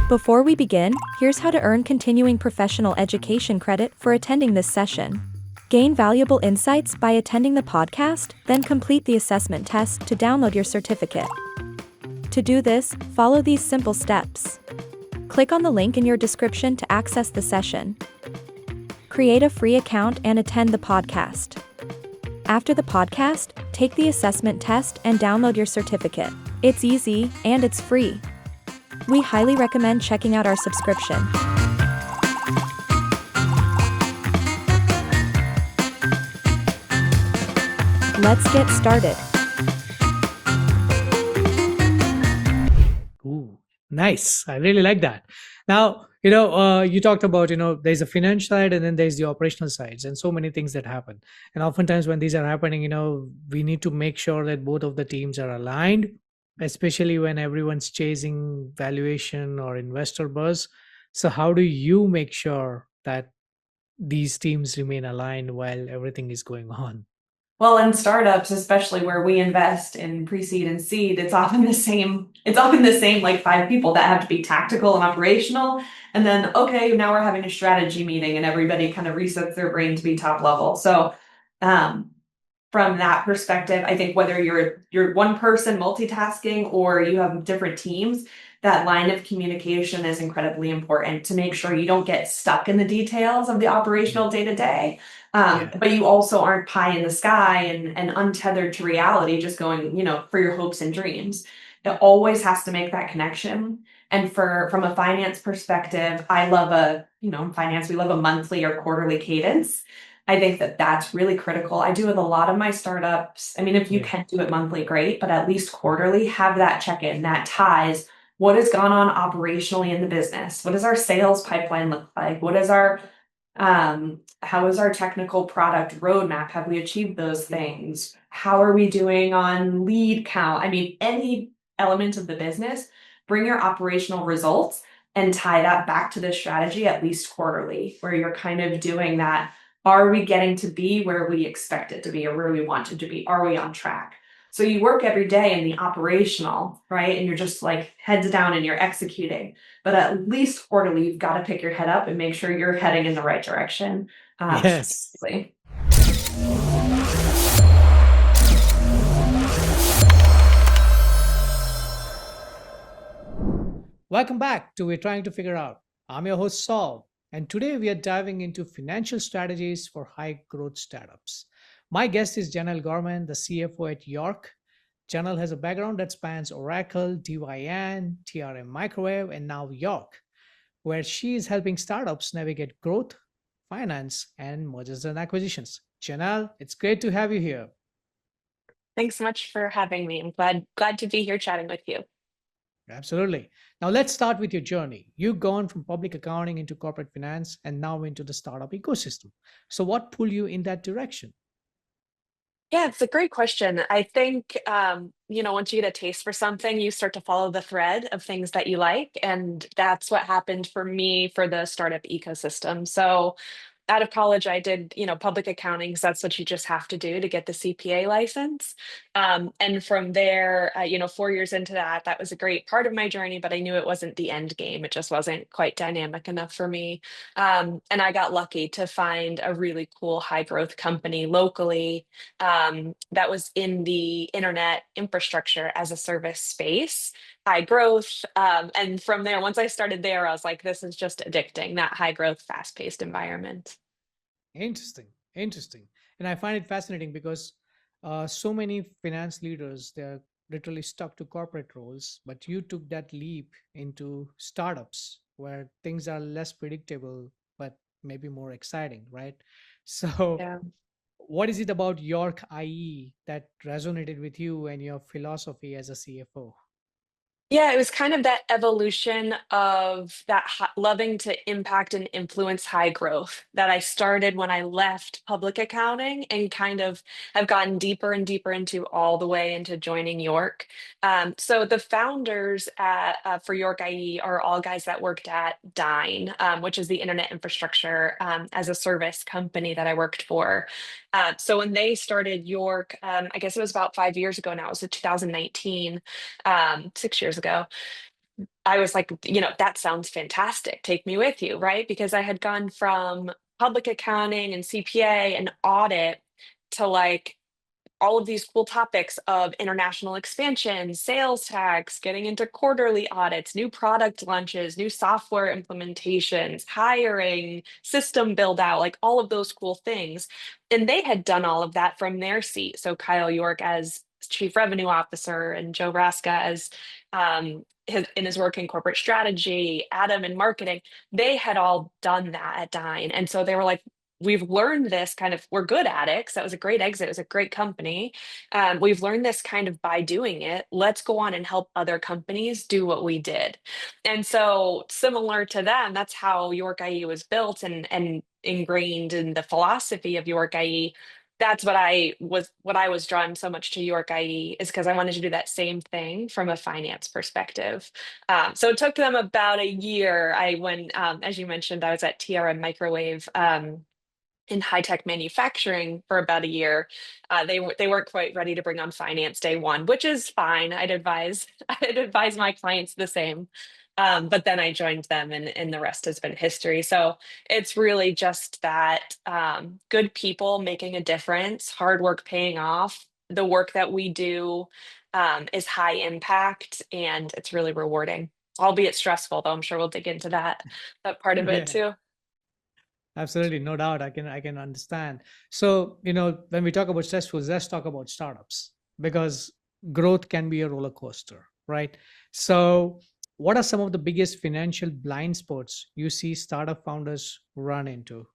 Before we begin, here's how to earn continuing professional education credit for attending this session. Gain valuable insights by attending the podcast, then complete the assessment test to download your certificate. To do this, follow these simple steps. Click on the link in your description to access the session. Create a free account and attend the podcast. After the podcast, take the assessment test and download your certificate. It's easy, and it's free. We highly recommend checking out our subscription. Let's get started. Ooh, nice. I really like that. Now, you talked about, there's a financial side and then there's the operational sides and so many things that happen. And oftentimes when these are happening, we need to make sure that both of the teams are aligned, especially when everyone's chasing valuation or investor buzz. So how do you make sure that these teams remain aligned while everything is going on? Well, in startups, especially where we invest in pre-seed and seed, it's often the same like 5 people that have to be tactical and operational. And then, okay, now we're having a strategy meeting and everybody kind of resets their brain to be top level. So from that perspective, I think whether you're one person multitasking or you have different teams, that line of communication is incredibly important to make sure you don't get stuck in the details of the operational day-to-day. But you also aren't pie in the sky and untethered to reality, just going, for your hopes and dreams. It always has to make that connection. And from a finance perspective, in finance, we love a monthly or quarterly cadence. I think that's really critical. I do with a lot of my startups. I mean, if you can do it monthly, great, but at least quarterly, have that check-in that ties what has gone on operationally in the business. What does our sales pipeline look like? What is how is our technical product roadmap? Have we achieved those things? How are we doing on lead count? I mean, any element of the business, bring your operational results and tie that back to the strategy at least quarterly, where you're kind of doing that. Are we getting to be where we expect it to be or where we want it to be? Are we on track? So you work every day in the operational, right? And you're just like heads down and you're executing. But at least quarterly, you've got to pick your head up and make sure you're heading in the right direction. Yes. Welcome back to We're Trying to Figure Out. I'm your host, Saul, and today we are diving into financial strategies for high growth startups. My guest is Janelle Gorman, the CFO at York. Janelle has a background that spans Oracle, DYN, TRM Microwave, and now York, where she is helping startups navigate growth, finance, and mergers and acquisitions. Janelle, it's great to have you here. Thanks so much for having me. I'm glad to be here chatting with you. Absolutely. Now let's start with your journey. You've gone from public accounting into corporate finance and now into the startup ecosystem. So what pulled you in that direction? Yeah, it's a great question. I think, once you get a taste for something, you start to follow the thread of things that you like. And that's what happened for me for the startup ecosystem. So out of college, I did, public accounting because that's what you just have to do to get the CPA license. And from there, 4 years into that was a great part of my journey, but I knew it wasn't the end game. It just wasn't quite dynamic enough for me. And I got lucky to find a really cool high growth company locally that was in the internet infrastructure as a service space, high growth. And from there, once I started there, I was like, this is just addicting, that high growth, fast paced environment. Interesting. And I find it fascinating because so many finance leaders, they're literally stuck to corporate roles, but you took that leap into startups where things are less predictable, but maybe more exciting, right? So Yeah. what is it about York IE that resonated with you and your philosophy as a CFO? Yeah, it was kind of that evolution of that loving to impact and influence high growth that I started when I left public accounting and kind of have gotten deeper and deeper into all the way into joining York. So the founders for York IE are all guys that worked at Dyn, which is the internet infrastructure as a service company that I worked for. So when they started York, I guess it was about 5 years ago now, it was in 2019, 6 years ago. I was like, that sounds fantastic. Take me with you, right? Because I had gone from public accounting and CPA and audit to like all of these cool topics of international expansion, sales tax, getting into quarterly audits, new product launches, new software implementations, hiring, system build out, like all of those cool things. And they had done all of that from their seat. So Kyle York as chief revenue officer and Joe Raska as in his work in corporate strategy, Adam in marketing, they had all done that at Dine. And so they were like, we've learned this kind of, we're good at it, because that was a great exit. It was a great company. We've learned this kind of by doing it. Let's go on and help other companies do what we did. And so similar to them, that's how York IE was built and ingrained in the philosophy of York IE. That's what I was drawn so much to York IE, is because I wanted to do that same thing from a finance perspective. So it took them about a year. As you mentioned, I was at TRM Microwave, in high tech manufacturing for about a year. They weren't quite ready to bring on finance day one, which is fine. I'd advise I'd advise my clients the same. But then I joined them, and the rest has been history. So it's really just that, good people making a difference, hard work paying off. The work that we do, is high impact, and it's really rewarding, albeit stressful, though. I'm sure we'll dig into that part of it Yeah, too. absolutely, no doubt. I can understand. So, when we talk about stressful, let's talk about startups, because growth can be a roller coaster, right? So, what are some of the biggest financial blind spots you see startup founders run into?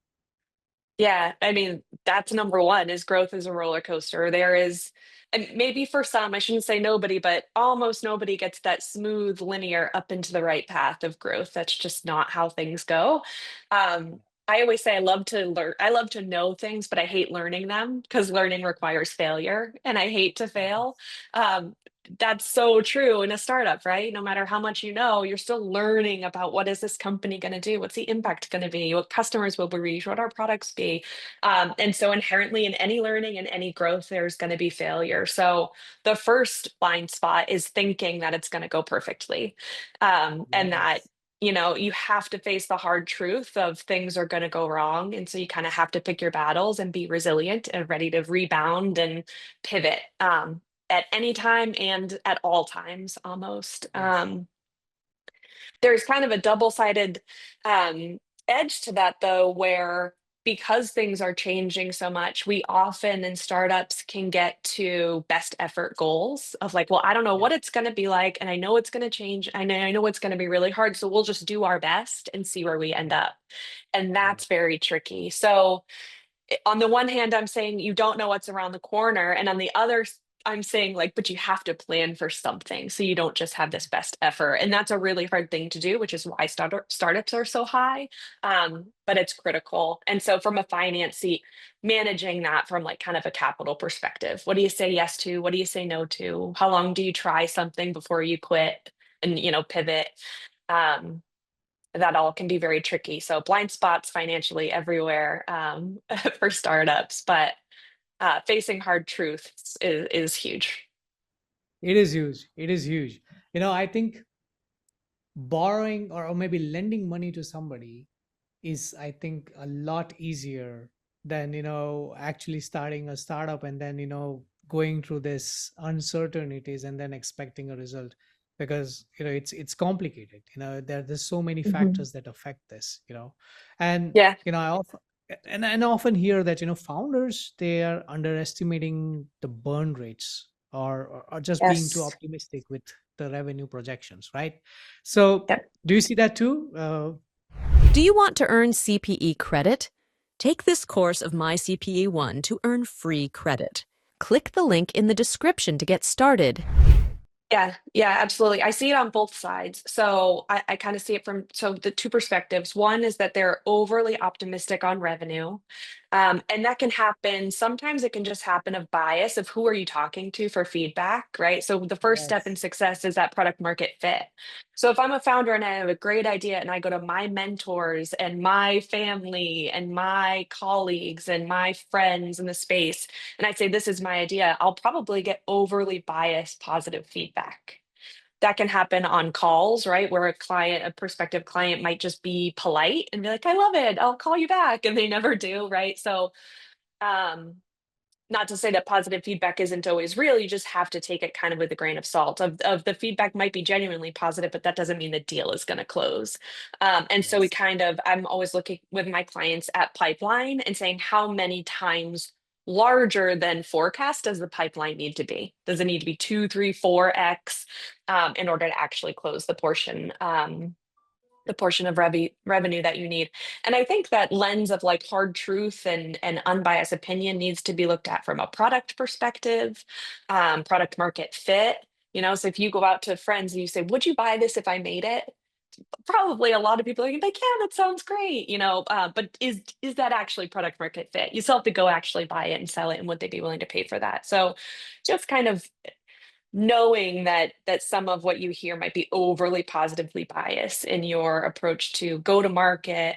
Yeah, I mean, that's number one, is growth is a roller coaster. There is, and maybe for some, I shouldn't say nobody, but almost nobody gets that smooth, linear up into the right path of growth. That's just not how things go. I always say I love to learn, I love to know things, but I hate learning them, because learning requires failure, and I hate to fail. Um, that's so true in a startup, right? No matter how much you know, you're still learning about what is this company going to do? What's the impact going to be? What customers will we reach? What our products be? And so inherently in any learning and any growth, there's going to be failure. So the first blind spot is thinking that it's going to go perfectly. And that, Yes. you have to face the hard truth of things are going to go wrong. And so you kind of have to pick your battles and be resilient and ready to rebound and pivot. At any time and at all times almost. Yes. There's kind of a double-sided, um, edge to that, though, where because things are changing so much, we often in startups can get to best effort goals of like, well, I don't know Yeah. what it's going to be like, and I know it's going to change. I know it's going to be really hard, so we'll just do our best and see where we end Yeah. up. And Right. that's very tricky. So on the one hand, I'm saying you don't know what's around the corner. And on the other, I'm saying like, but you have to plan for something. So you don't just have this best effort. And that's a really hard thing to do, which is why startups are so high. But it's critical. And so from a finance seat, managing that from like kind of a capital perspective, what do you say yes to? What do you say no to? How long do you try something before you quit and, pivot? Um, that all can be very tricky. So blind spots financially everywhere, for startups, but facing hard truths is huge. It is huge. It is huge. I think borrowing or maybe lending money to somebody is, I think, a lot easier than actually starting a startup and then going through this uncertainties and then expecting a result, because it's complicated. There's so many Mhm. factors that affect this. And Yeah. I often and I often hear that founders, they are underestimating the burn rates, or just being too Yes. optimistic with the revenue projections, right? So Yep. do you see that too? Do you want to earn CPE credit? Take this course of MyCPE 1 to earn free credit. Click the link in the description to get started. Yeah, yeah, absolutely. I see it on both sides. So I kind of see it from the two perspectives. One is that they're overly optimistic on revenue. And that can happen. Sometimes it can just happen of bias of who are you talking to for feedback, right? So the first step in Yes. success is that product market fit. So if I'm a founder and I have a great idea and I go to my mentors and my family and my colleagues and my friends in the space, and I say, this is my idea, I'll probably get overly biased positive feedback. that can happen on calls, right? Where a prospective client might just be polite and be like, I love it, I'll call you back. And they never do, right? So, um, not to say that positive feedback isn't always real. You just have to take it kind of with a grain of salt. Of the feedback might be genuinely positive, but that doesn't mean the deal is going to close. And so Yes. I'm always looking with my clients at pipeline and saying how many times larger than forecast does the pipeline need to be? Does it need to be 2, 3, 4x in order to actually close the portion of revenue that you need. And I think that lens of like hard truth and unbiased opinion needs to be looked at from a product perspective, product market fit. So if you go out to friends and you say, would you buy this if I made it? Probably a lot of people are like, yeah, that sounds great, but is that actually product market fit? You still have to go actually buy it and sell it, and would they be willing to pay for that? So just kind of knowing that some of what you hear might be overly positively biased in your approach to go to market,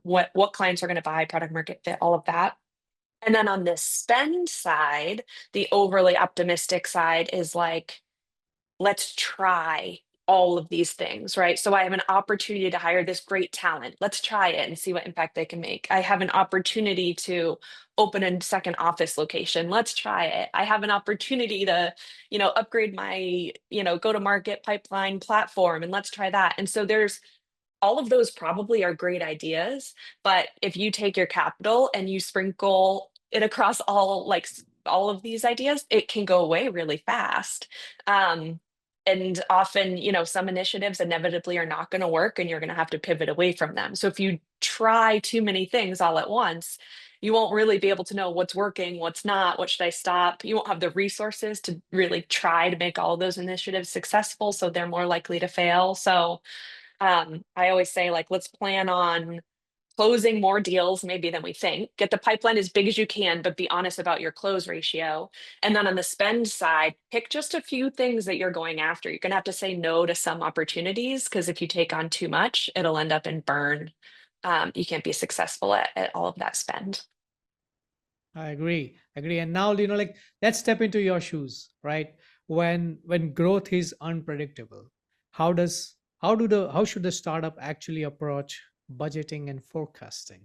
what clients are going to buy, product market fit, all of that. And then on the spend side, the overly optimistic side is like, let's try all of these things, right? So I have an opportunity to hire this great talent. Let's try it and see what impact they can make. I have an opportunity to open a second office location. Let's try it. I have an opportunity to, upgrade my, go to market pipeline platform, and let's try that. And so there's all of those probably are great ideas, but if you take your capital and you sprinkle it across all of these ideas, it can go away really fast. Um, and often, some initiatives inevitably are not going to work and you're going to have to pivot away from them. So if you try too many things all at once, you won't really be able to know what's working, what's not, what should I stop. You won't have the resources to really try to make all of those initiatives successful. So they're more likely to fail. So I always say, like, let's plan on closing more deals maybe than we think. Get the pipeline as big as you can, but be honest about your close ratio. And then on the spend side, pick just a few things that you're going after. You're going to have to say no to some opportunities, because if you take on too much, it'll end up in burn. You can't be successful at all of that spend. I agree. Agree. And now, like, let's step into your shoes, right? When growth is unpredictable, how should the startup actually approach budgeting and forecasting?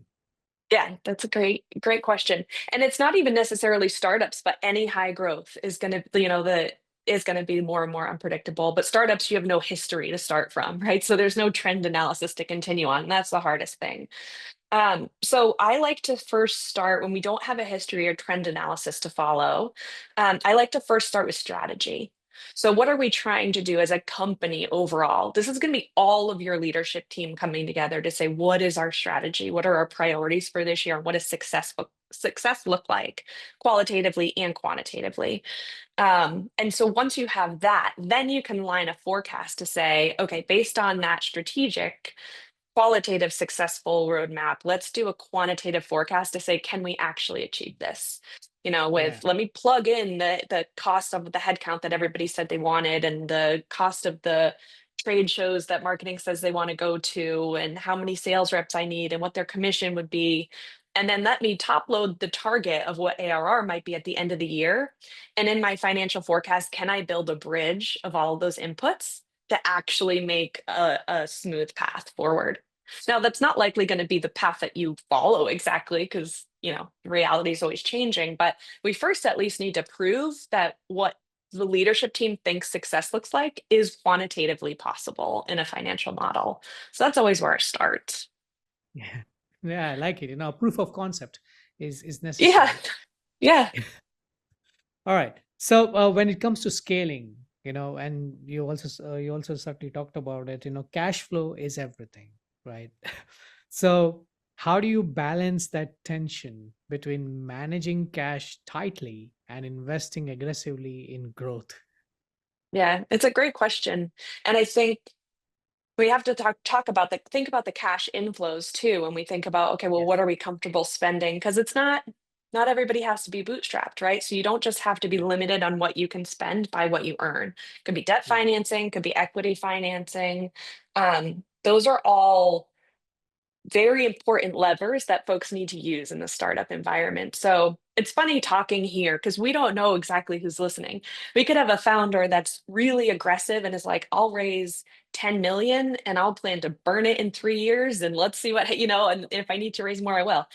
Yeah, that's a great question. And it's not even necessarily startups, but any high growth is going to, is going to be more and more unpredictable. But startups, you have no history to start from, right? So there's no trend analysis to continue on. That's the hardest thing. So I like to first start when we don't have a history or trend analysis to follow. I like to first start with strategy. So what are we trying to do as a company overall? This is going to be all of your leadership team coming together to say, what is our strategy? What are our priorities for this year? What does success look like qualitatively and quantitatively? And so once you have that, then you can line a forecast to say, okay, based on that strategic qualitative successful roadmap, let's do a quantitative forecast to say, can we actually achieve this? Yeah. Let me plug in the cost of the headcount that everybody said they wanted, and the cost of the trade shows that marketing says they want to go to, and how many sales reps I need, and what their commission would be. And then let me top load the target of what ARR might be at the end of the year. And in my financial forecast, can I build a bridge of all of those inputs to actually make a smooth path forward? Now, that's not likely going to be the path that you follow exactly, because, reality is always changing. But we first at least need to prove that what the leadership team thinks success looks like is quantitatively possible in a financial model. So that's always where I start. Yeah. Yeah, I like it. Proof of concept is Yeah. necessary. Yeah. All right. So when it comes to scaling, and you also certainly talked about it. Cash flow is everything, right? So how do you balance that tension between managing cash tightly and investing aggressively in growth? Yeah. It's a great question. And I think we have to talk about think about the cash inflows too when we think about, okay, well, Yes. what are we comfortable spending? Because it's not everybody has to be bootstrapped, right? So you don't just have to be limited on what you can spend by what you earn. Could be debt Yeah. financing, could be equity financing. Those are all very important levers that folks need to use in the startup environment. So it's funny talking here because we don't know exactly who's listening. We could have a founder that's really aggressive and is like, I'll raise 10 million and I'll plan to burn it in 3 years and let's see what, and if I need to raise more, I will.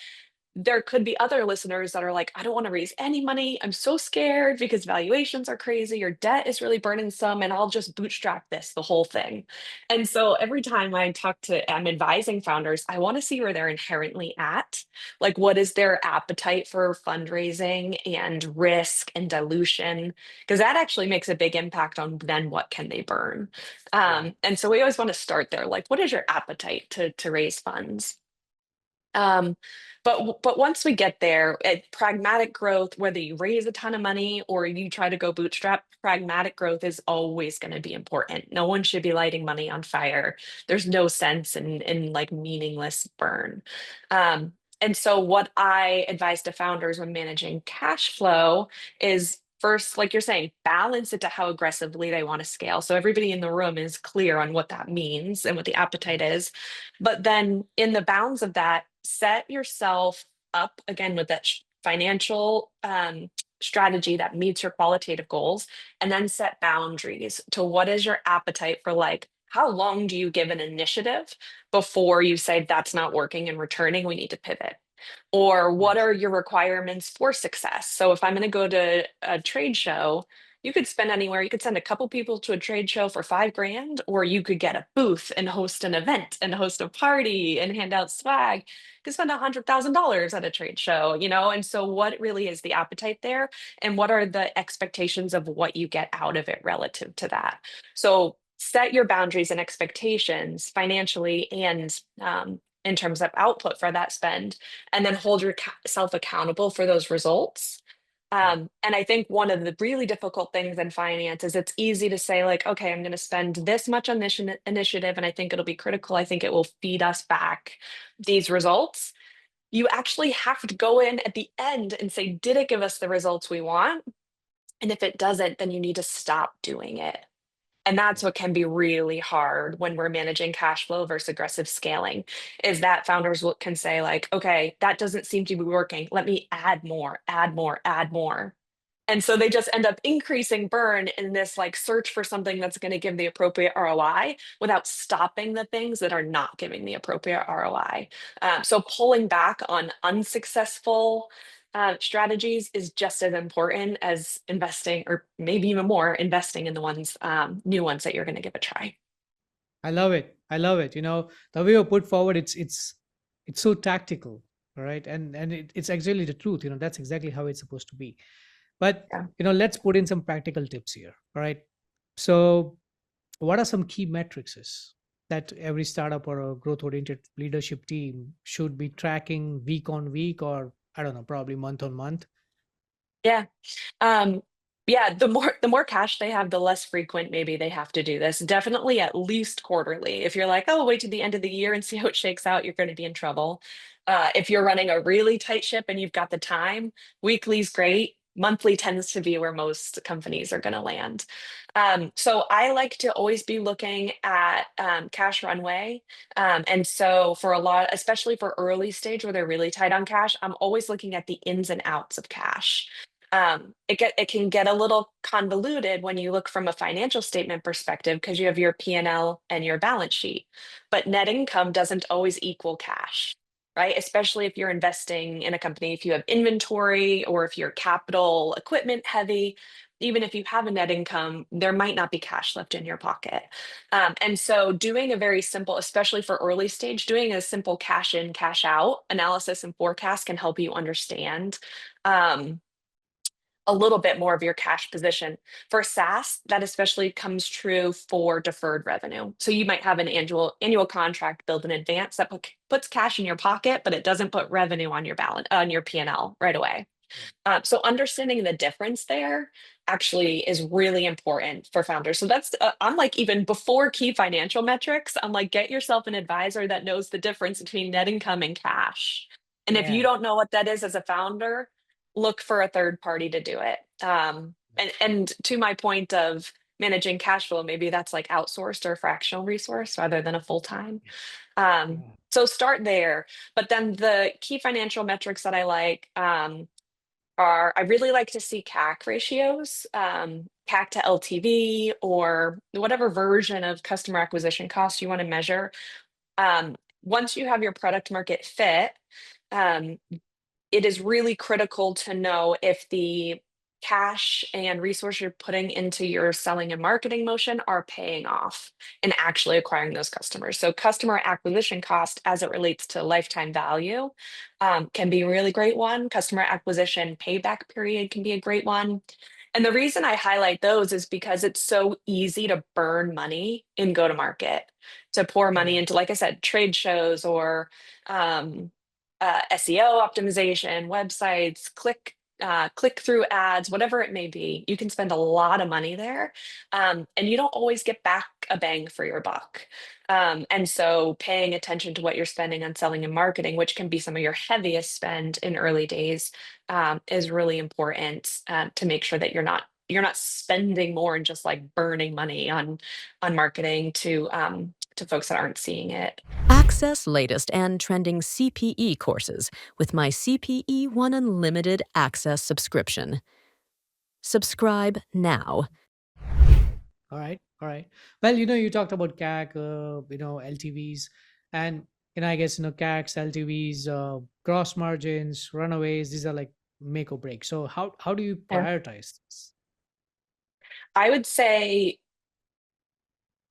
There could be other listeners that are like, I don't want to raise any money. I'm so scared because valuations are crazy. Your debt is really burdensome, and I'll just bootstrap this, the whole thing. And so every time I'm advising founders, I want to see where they're inherently at. Like, what is their appetite for fundraising and risk and dilution? Because that actually makes a big impact on then what can they burn. And so we always want to start there. Like, what is your appetite to raise funds? Um, but once we get there, pragmatic growth, whether you raise a ton of money or you try to go bootstrap, pragmatic growth is always going to be important. No one should be lighting money on fire. There's no sense in like meaningless burn. And so what I advise to founders when managing cash flow is first, like you're saying, balance it to how aggressively they want to scale. So everybody in the room is clear on what that means and what the appetite is. But then in the bounds of that, set yourself up again with that financial strategy that meets your qualitative goals, and then set boundaries to what is your appetite for, like, how long do you give an initiative before you say that's not working and returning, we need to pivot? Or what Right. are your requirements for success? So if I'm going to go to a trade show, you could spend anywhere. You could send a couple people to a trade show for 5 grand, or you could get a booth and host an event and host a party and hand out swag. You could spend $100,000 at a trade show, And so, what really is the appetite there, and what are the expectations of what you get out of it relative to that? So, set your boundaries and expectations financially and in terms of output for that spend, and then hold yourself accountable for those results. Right. And I think one of the really difficult things in finance is it's easy to say, like, okay, I'm going to spend this much on this initiative and I think it'll be critical. I think it will feed us back these results. You actually have to go in at the end and say, did it give us the results we want? And if it doesn't, then you need to stop doing it. And that's what can be really hard when we're managing cash flow versus aggressive scaling, is that founders can say, like, okay, that doesn't seem to be working. Let me add more, add more, add more. And so they just end up increasing burn in this like search for something that's going to give the appropriate ROI without stopping the things that are not giving the appropriate ROI. So pulling back on unsuccessful strategies is just as important as investing, or maybe even more, investing in the ones, new ones that you're going to give a try. I love it. I love it. The way you put forward, it's so tactical, all right? And it's actually the truth. That's exactly how it's supposed to be. But Yeah. let's put in some practical tips here. All right. So what are some key metrics that every startup or a growth oriented leadership team should be tracking week on week, or I don't know, probably month on month? Yeah. Um, yeah, the more cash they have, the less frequent maybe they have to do this. Definitely at least quarterly. If you're like, oh, wait to the end of the year and see how it shakes out, you're going to be in trouble. If you're running a really tight ship and you've got the time, weekly's great. Monthly tends to be where most companies are going to land. So I like to always be looking at cash runway. And so for a lot, especially for early stage where they're really tight on cash, I'm always looking at the ins and outs of cash. It can get a little convoluted when you look from a financial statement perspective because you have your P&L and your balance sheet, but net income doesn't always equal cash, right? Especially if you're investing in a company, if you have inventory or if you're capital equipment heavy, even if you have a net income, there might not be cash left in your pocket. And so doing a very simple, especially for early stage, doing a simple cash in, cash out analysis and forecast can help you understand um, a little bit more of your cash position. For SaaS, that especially comes true for deferred revenue. So you might have an annual contract billed in advance that puts cash in your pocket, but it doesn't put revenue on your balance on your P&L right away. So understanding the difference there actually is really important for founders. So that's I'm like, even before key financial metrics, I'm like, get yourself an advisor that knows the difference between net income and cash. And if you Yeah. don't know what that is as a founder, look for a third party to do it. And to my point of managing cash flow, maybe that's like outsourced or a fractional resource rather than a full time. So start there. But then the key financial metrics that I like I really like to see CAC ratios, CAC to LTV, or whatever version of customer acquisition cost you want to measure. Once you have your product market fit, um, it is really critical to know if the cash and resource you're putting into your selling and marketing motion are paying off and actually acquiring those customers. So customer acquisition cost as it relates to lifetime value can be a really great one. Customer acquisition payback period can be a great one. And the reason I highlight those is because it's so easy to burn money in go to market, to pour money Yeah. into, like I said, trade shows or um, SEO optimization, websites, click through ads, whatever it may be. You can spend a lot of money there, and you don't always get back a bang for your buck. And so, paying attention to what you're spending on selling and marketing, which can be some of your heaviest spend in early days, is really important to make sure that you're not spending more and just like burning money on marketing to folks that aren't seeing it. Access latest and trending CPE courses with my CPE One Unlimited Access subscription. Subscribe now. All right. All right. Well, you talked about CAC, LTVs, and I guess CACs, LTVs, gross margins, runaways. These are like make or break. So how do you Yeah. prioritize this? I would say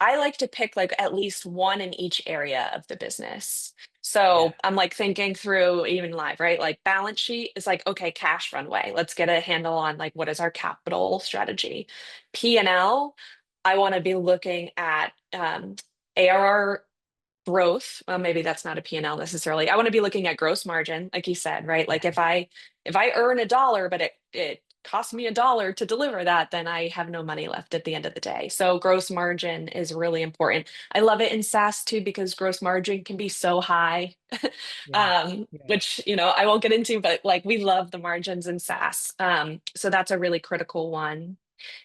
I like to pick like at least one in each area of the business. Yeah. So I'm like thinking through even live, right? Like balance sheet is like, okay, cash runway. Let's get a handle on like what is our capital strategy. P&L, I want to be looking at ARR growth. Well, maybe that's not a P&L necessarily. I want to be looking at gross margin, like you said, right? Like if I earn $1, but it costs me $1 to deliver that, then I have no money left at the end of the day. So gross margin is really important. I love it in SaaS too because gross margin can be so high, Yeah. Yeah. which I won't get into, but like we love the margins in SaaS. So that's a really critical one.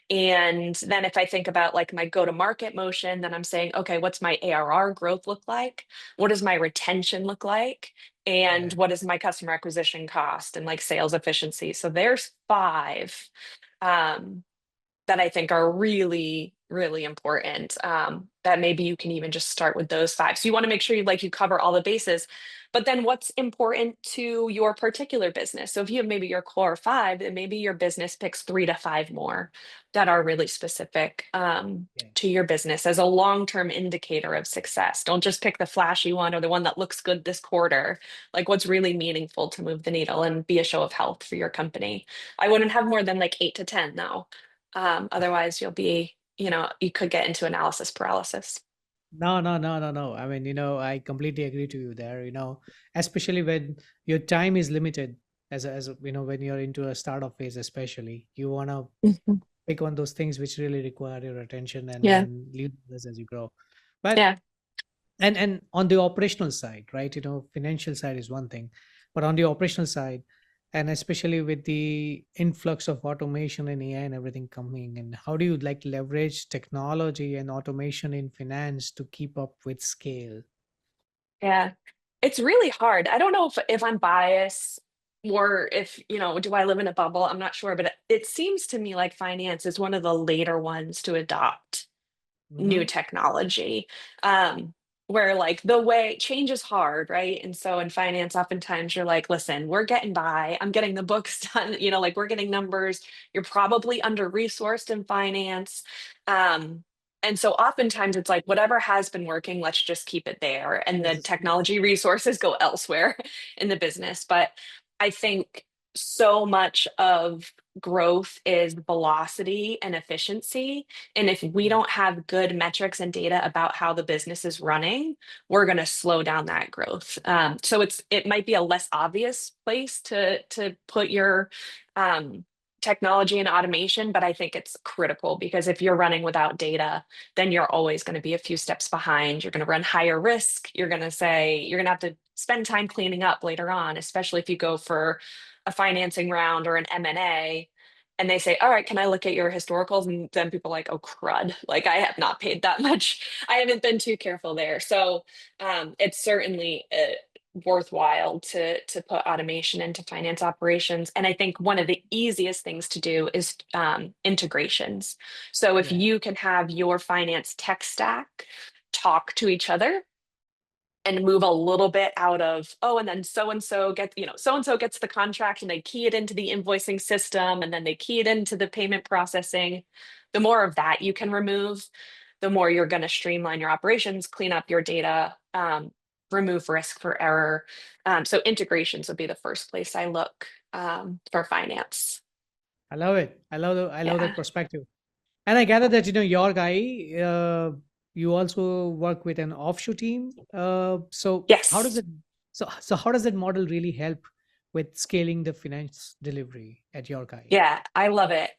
And then if I think about like my go to market motion, then I'm saying, okay, what's my ARR growth look like? What does my retention look like? And Yeah. what is my customer acquisition cost and like sales efficiency? So there's five. Um, that I think are really, really important. That maybe you can even just start with those five. So you want to make sure you cover all the bases. But then what's important to your particular business? So if you have maybe your core five, then maybe your business picks 3 to 5 more that are really specific Yeah. to your business as a long-term indicator of success. Don't just pick the flashy one or the one that looks good this quarter. Like what's really meaningful to move the needle and be a show of health for your company. I wouldn't have more than like 8 to 10 though. Otherwise, you could get into analysis paralysis. No, no, no, no, no. I mean, I completely agree to you there, especially when your time is limited when you're into a startup phase, especially, you want to Mhm. pick on those things which really require your attention and Yeah. then leave this as you grow. But Yeah. and on the operational side, right, financial side is one thing, but on the operational side, and especially with the influx of automation and AI and everything coming, and how do you like leverage technology and automation in finance to keep up with scale? Yeah. It's really hard. I don't know if I'm biased or if, do I live in a bubble? I'm not sure, but it seems to me like finance is one of the later ones to adopt new Hmm. technology. um where like the way change is hard, right? And so in finance oftentimes you're like, listen, we're getting by, I'm getting the books done, like we're getting numbers. You're probably under resourced in finance. And so oftentimes it's like whatever has been working, let's just keep it there and Let's the just keep it. technology resources go elsewhere in the business. But I think so much of growth is velocity and efficiency, and if we Yeah. don't have good metrics and data about how the business is running, we're going to slow down that growth. So it might be a less obvious place to put your um, technology and automation, but I think it's critical because if you're running without data, then you're always going to be a few steps behind. You're going to run higher risk. You're going to have to spend time cleaning up later on, especially if you go for a financing round or an M&A and they say, all right, can I look at your historicals? And then people are like, oh, crud. Like, I have not paid that much. I haven't been too careful there. So it's certainly worthwhile to put automation into finance operations. And I think one of the easiest things to do is integrations. So if Yeah. you can have your finance tech stack talk to each other and move a little bit out of, oh, and then so and so gets the contract and they key it into the invoicing system and then they key it into the payment processing. The more of that you can remove, the more you're going to streamline your operations, clean up your data, remove risk for error. So integrations would be the first place I look for finance. I love it. I love Yeah. that perspective. And I gather that your guy, you also work with an offshore team. So how does Yes. it? So how does that model really help with scaling the finance delivery at your guy? Yeah, I love it.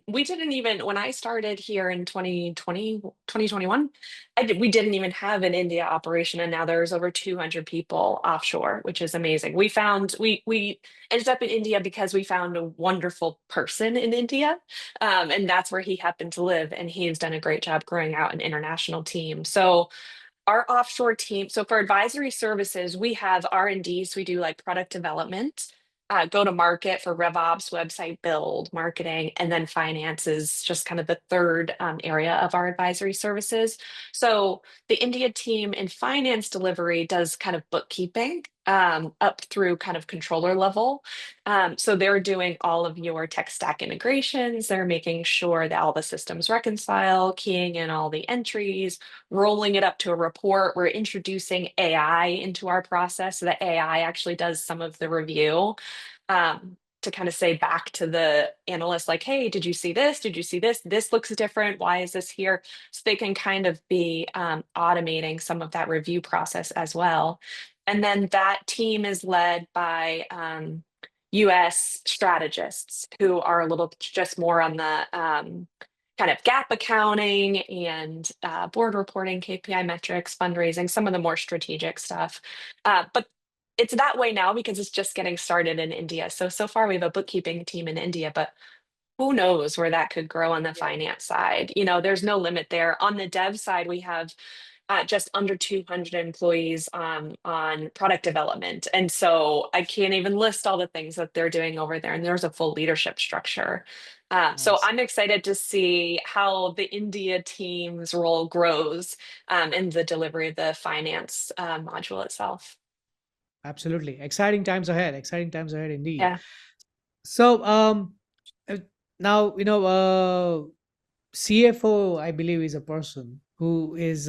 We didn't even, when I started here in 2020, 2021, we didn't even have an India operation. And now there's over 200 people offshore, which is amazing. We ended up in India because we found a wonderful person in India. And that's where he happened to live. And he's done a great job growing out an international team. So our offshore team, so for advisory services, we have R&D, so we do like product development, go to market for RevOps, website build, marketing, and then finance is just kind of the third area of our advisory services. So the India team in finance delivery does kind of bookkeeping up through kind of controller level. So they're doing all of your tech stack integrations. They're making sure that all the systems reconcile, keying in all the entries, rolling it up to a report. We're introducing AI into our process so that AI actually does some of the review, to kind of say back to the analyst, like, hey, did you see this? Did you see this? This looks different. Why is this here? So they can kind of be automating some of that review process as well. And then that team is led by US strategists who are a little just more on the kind of gap accounting and board reporting, KPI metrics, fundraising, some of the more strategic stuff. But it's that way now because it's just getting started in India. So far we have a bookkeeping team in India, but who knows where that could grow on the Yeah. finance side? There's no limit there. On the dev side, we have just under 200 employees on product development. And so I can't even list all the things that they're doing over there. And there's a full leadership structure. So Nice. I'm excited to see how the India team's role grows in the delivery of the finance module itself. Absolutely. Exciting times ahead. Exciting times ahead indeed. Yeah. So uh, now CFO, I believe, is a person who is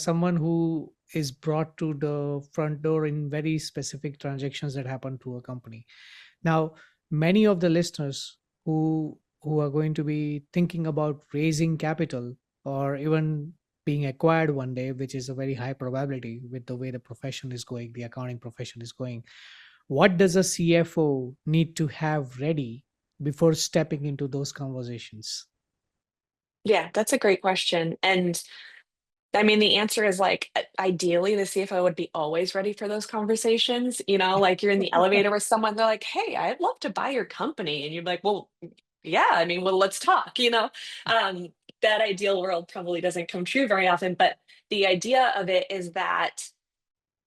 someone who is brought to the front door in very specific transactions that happen to a company. Now, many of the listeners who are going to be thinking about raising capital or even being acquired one day, which is a very high probability with the way the profession is going, the accounting profession is going. What does a CFO need to have ready before stepping into those conversations? Yeah, that's a great question. And I mean, the answer is like, ideally, the CFO would be always ready for those conversations. Like you're in the elevator with someone, they're like, hey, I'd love to buy your company. And you're like, well, yeah, I mean, well, let's talk. Um, that ideal world probably doesn't come true very often. But the idea of it is that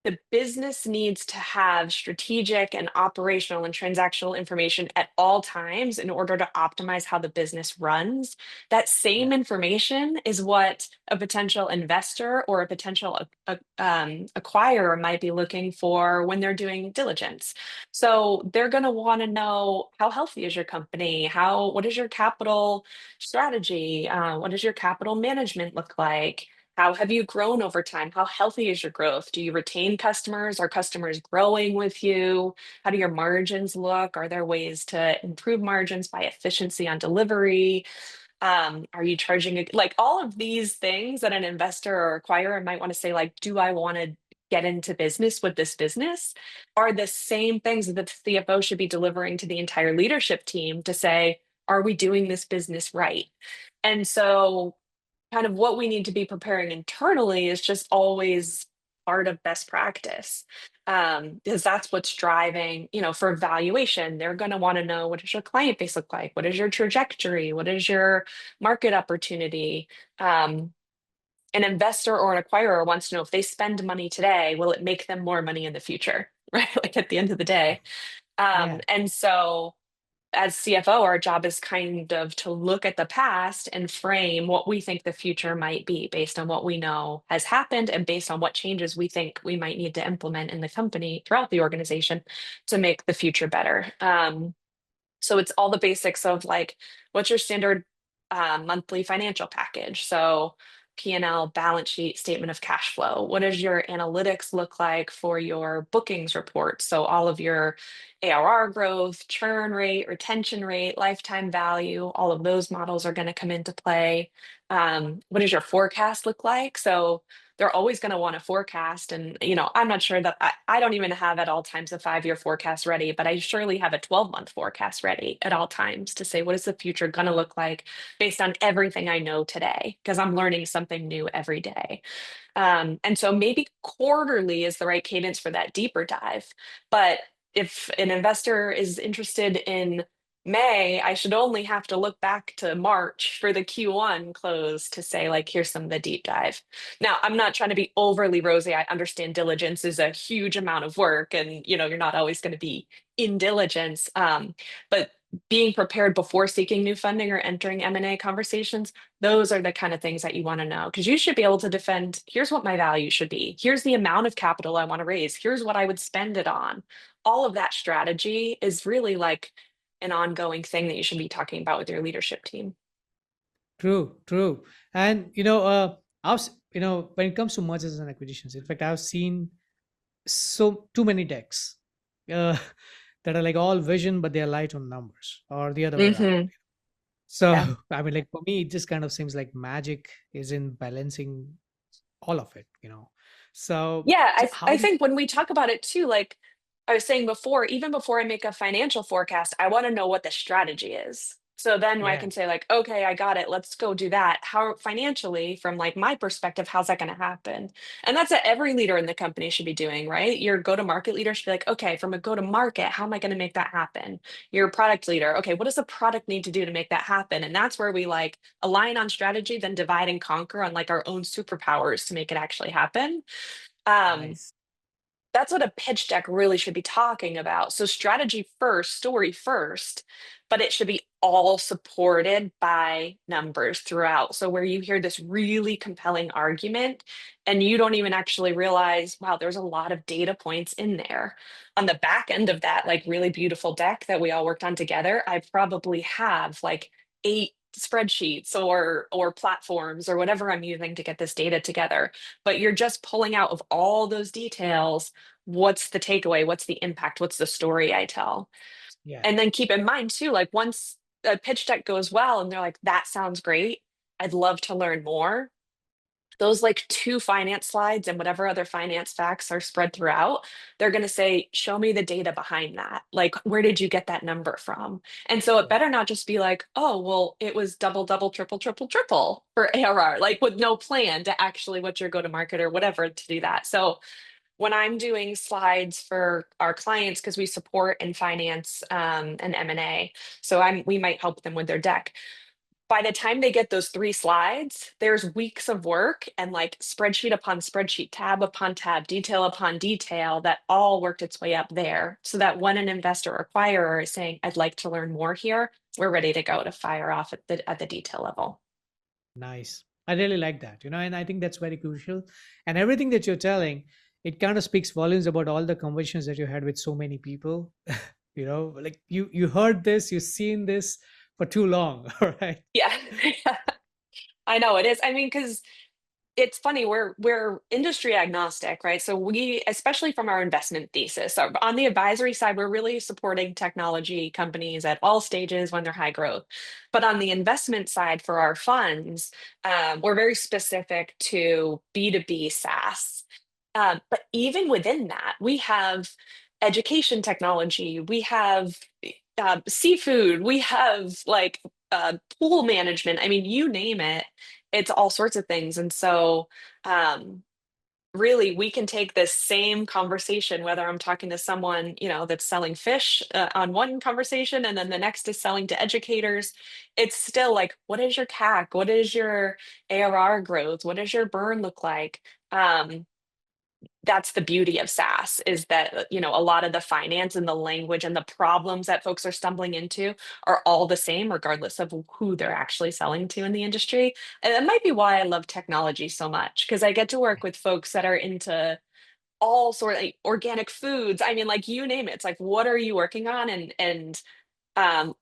the business needs to have strategic and operational and transactional information at all times in order to optimize how the business runs. That Yeah. same information is what a potential investor or a potential acquirer might be looking for when they're doing diligence. So they're going to want to know, how healthy is your company? What is your capital strategy? What does your capital management look like? How have you grown over time? How healthy is your growth? Do you retain customers? Are customers growing with you? How do your margins look? Are there ways to improve margins by efficiency on delivery? Are you charging like all of these things that an investor or acquirer might want to say, like, do I want to get into business with this business? Are the same things that the CFO should be delivering to the entire leadership team to say, are we doing this business right? And so kind of what we need to be preparing internally is just always part of best practice, because that's what's driving, for valuation. They're going to want to know, what does your client base look like? What is your trajectory? What is your market opportunity? Um, an investor or an acquirer wants to know if they spend money today, will it make them more money in the future? Right? Like at the end of the day. Yeah. And so as CFO, our job is kind of to look at the past and frame what we think the future might be based on what we know has happened and based on what changes we think we might need to implement in the company throughout the organization to make the future better. So it's all the basics of like, what's your standard monthly financial package? So P&L, balance sheet, statement of cash flow. What does your analytics look like for your bookings report? So all of your ARR growth, churn rate, retention rate, lifetime value, all of those models are going to come into play. What does your forecast look like? So they're always going to want to forecast. And, I'm not sure that I don't even have at all times a 5-year forecast ready, but I surely have a 12-month forecast ready at all times to say, what is the future going to look like based on everything I know today? Because I'm learning something new every day. And so maybe quarterly is the right cadence for that deeper dive. But if an investor is interested in May, I should only have to look back to March for the Q1 close to say, like, here's some of the deep dive. Now, I'm not trying to be overly rosy. I understand diligence is a huge amount of work, and you're not always going to be in diligence. But being prepared before seeking new funding or entering M&A conversations, those are the kind of things that you want to know, because you should be able to defend, here's what my value should be. Here's the amount of capital I want to raise. Here's what I would spend it on. All of that strategy is really like an ongoing thing that you should be talking about with your leadership team. True, true. And when it comes to mergers and acquisitions, in fact, I've seen too many decks uh, that are like all vision, but they're light on numbers, or the other way around. Hmm. So, Yeah. I mean, like for me, it just kind of seems like magic is in balancing all of it. So, Yeah, so I how do think when we talk about it too, like I was saying before, even before I make a financial forecast, I want to know what the strategy is. So then I yeah, can say like, okay, I got it. Let's go do that. How financially, from like my perspective, how's that going to happen? And that's what every leader in the company should be doing, right? Your go-to-market leader should be like, okay, from a go-to-market, how am I going to make that happen? Your product leader, okay, what does the product need to do to make that happen? And that's where we like align on strategy, then divide and conquer on like our own superpowers to make it actually happen. Um, nice. that's what a pitch deck really should be talking about. So strategy first, story first, but it should be all supported by numbers throughout. So where you hear this really compelling argument and you don't even actually realize, wow, there's a lot of data points in there. On the back end of that, like really beautiful deck that we all worked on together, I probably have like 8 spreadsheets or platforms or whatever I'm using to get this data together, but you're just pulling out of all those details, what's the takeaway, what's the impact, what's the story I tell. Yeah, And then keep in mind too, like once a pitch deck goes well and they're like, that sounds great, I'd love to learn more, those like 2 finance slides and whatever other finance facts are spread throughout, they're going to say, show me the data behind that. Like, where did you get that number from? And so it yeah, better not just be like, oh, well, it was double, double, triple, triple, triple for ARR, like with no plan to actually what your go to market or whatever to do that. So when I'm doing slides for our clients, because we support in finance and M&A, so we might help them with their deck. By the time they get those 3 slides, there's weeks of work and like spreadsheet upon spreadsheet, tab upon tab, detail upon detail that all worked its way up there. So that when an investor or acquirer is saying, I'd like to learn more here, we're ready to go to fire off at the detail level. nice. I really like that, and I think that's very crucial. And everything that you're telling, it kind of speaks volumes about all the conversations that you had with so many people. Like you heard this, you've seen this for too long, all right? Yeah. I know it is. I mean, because it's funny, we're industry agnostic, right? So we, especially from our investment thesis, so on the advisory side, we're really supporting technology companies at all stages when they're high growth. But on the investment side for our funds, we're very specific to B2B SaaS. But even within that, we have education technology, we have seafood, we have like pool management. I mean, you name it, it's all sorts of things. And so um, really, we can take this same conversation, whether I'm talking to someone, that's selling fish on one conversation, and then the next is selling to educators. It's still like, what is your CAC? What is your ARR growth? What does your burn look like? That's the beauty of SaaS, is that, a lot of the finance and the language and the problems that folks are stumbling into are all the same, regardless of who they're actually selling to in the industry. And that might be why I love technology so much, because I get to work with folks that are into all sort of like organic foods. I mean, like, you name it. It's like, what are you working on? And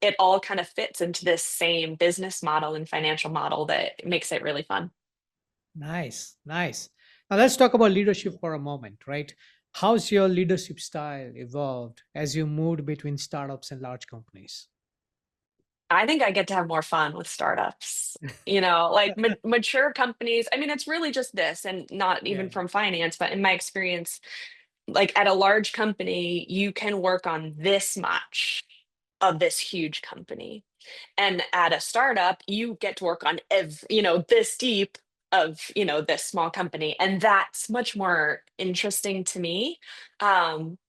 it all kind of fits into this same business model and financial model that makes it really fun. Nice, nice. Now let's talk about leadership for a moment, right? How's your leadership style evolved as you moved between startups and large companies? I think I get to have more fun with startups. Like mature companies. I mean, it's really just this, and not Yeah, even from finance, but in my experience, like at a large company, you can work on this much of this huge company. And at a startup, you get to work on this deep of, this small company. And that's much more interesting to me,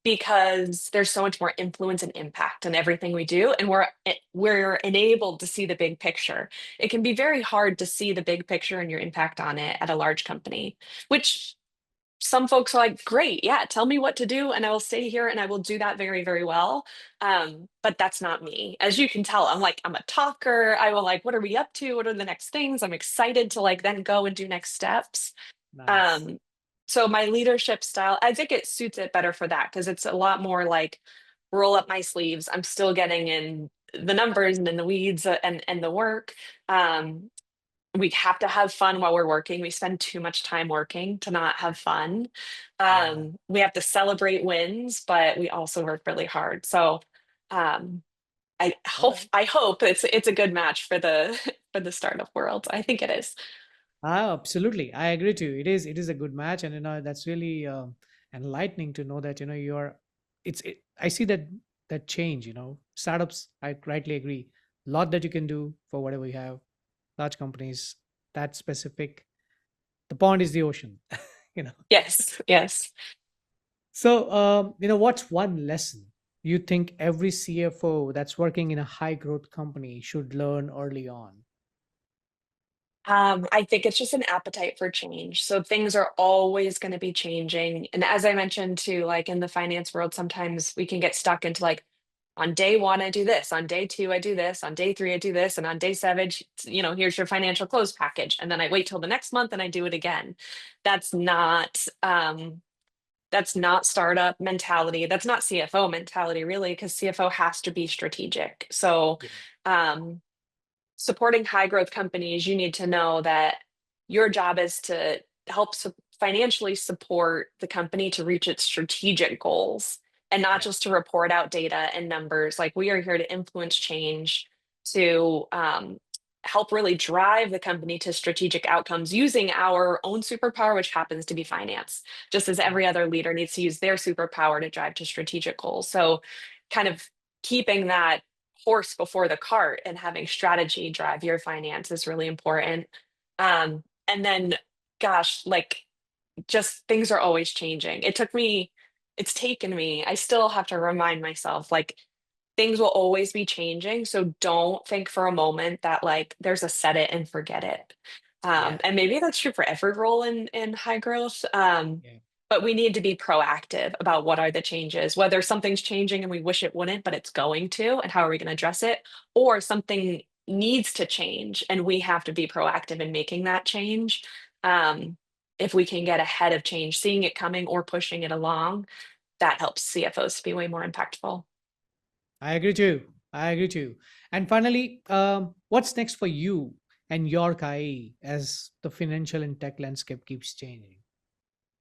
because there's so much more influence and impact in everything we do. And we're enabled to see the big picture. It can be very hard to see the big picture and your impact on it at a large company, which some folks are like, great, yeah, tell me what to do and I will stay here and I will do that very, very well. But that's not me. As you can tell, I'm a talker. I will like, what are we up to? What are the next things? I'm excited to like then go and do next steps. nice. Um, so my leadership style, I think it suits it better for that, because it's a lot more like roll up my sleeves. I'm still getting in the numbers and in the weeds, and the work. Um, we have to have fun while we're working. We spend too much time working to not have fun. Yeah. We have to celebrate wins, but we also work really hard. So um, I All hope right. I hope it's a good match for the for the startup world. I think it is. Absolutely. I agree to you. It is a good match, and that's really enlightening to know that you're. I see that change. Startups. I rightly agree. Lot that you can do for whatever you have. Large companies, that specific. The pond is the ocean. you know. Yes, yes. So, what's one lesson you think every CFO that's working in a high growth company should learn early on? I think it's just an appetite for change. So things are always going to be changing. And as I mentioned too, like in the finance world, sometimes we can get stuck into like, on day one, I do this. On day two, I do this. On day three, I do this. And on day seven, here's your financial close package. And then I wait till the next month and I do it again. That's not that's not startup mentality. That's not CFO mentality, really, because CFO has to be strategic. So Yeah. um, supporting high growth companies, you need to know that your job is to help financially support the company to reach its strategic goals, and not Yeah. just to report out data and numbers. Like, we are here to influence change, to help really drive the company to strategic outcomes using our own superpower, which happens to be finance, just as Yeah. every other leader needs to use their superpower to drive to strategic goals. So kind of keeping that horse before the cart and having strategy drive your finance is really important. And then, gosh, like, just things are always changing. It's taken me, I still have to remind myself, like, things will always be changing. So don't think for a moment that like there's a set it and forget it. Yeah. And maybe that's true for every role in high growth. Yeah. But we need to be proactive about what are the changes, whether something's changing and we wish it wouldn't, but it's going to, and how are we going to address it? Or something needs to change and we have to be proactive in making that change. Um, if we can get ahead of change, seeing it coming or pushing it along, that helps CFOs to be way more impactful. I agree too. I agree too. And finally, what's next for you and your KI as the financial and tech landscape keeps changing?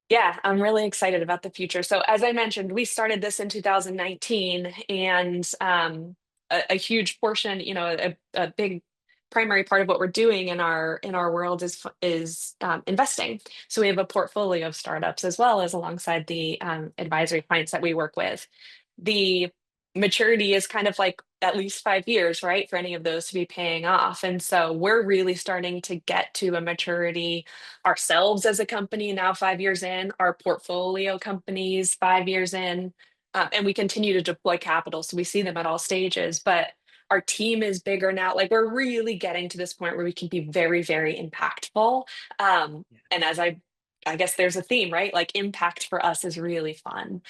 Yeah, I'm really excited about the future. So, as I mentioned, we started this in 2019, and a huge portion, a big primary part of what we're doing in our world is investing. So we have a portfolio of startups, as well as alongside the advisory clients that we work with. The maturity is kind of like at least 5 years, right, for any of those to be paying off. And so we're really starting to get to a maturity ourselves as a company now, 5 years in, our portfolio companies 5 years in, and we continue to deploy capital. So we see them at all stages, but our team is bigger now. Like we're really getting to this point where we can be very, very impactful. And as I guess there's a theme, right? Like impact for us is really fun.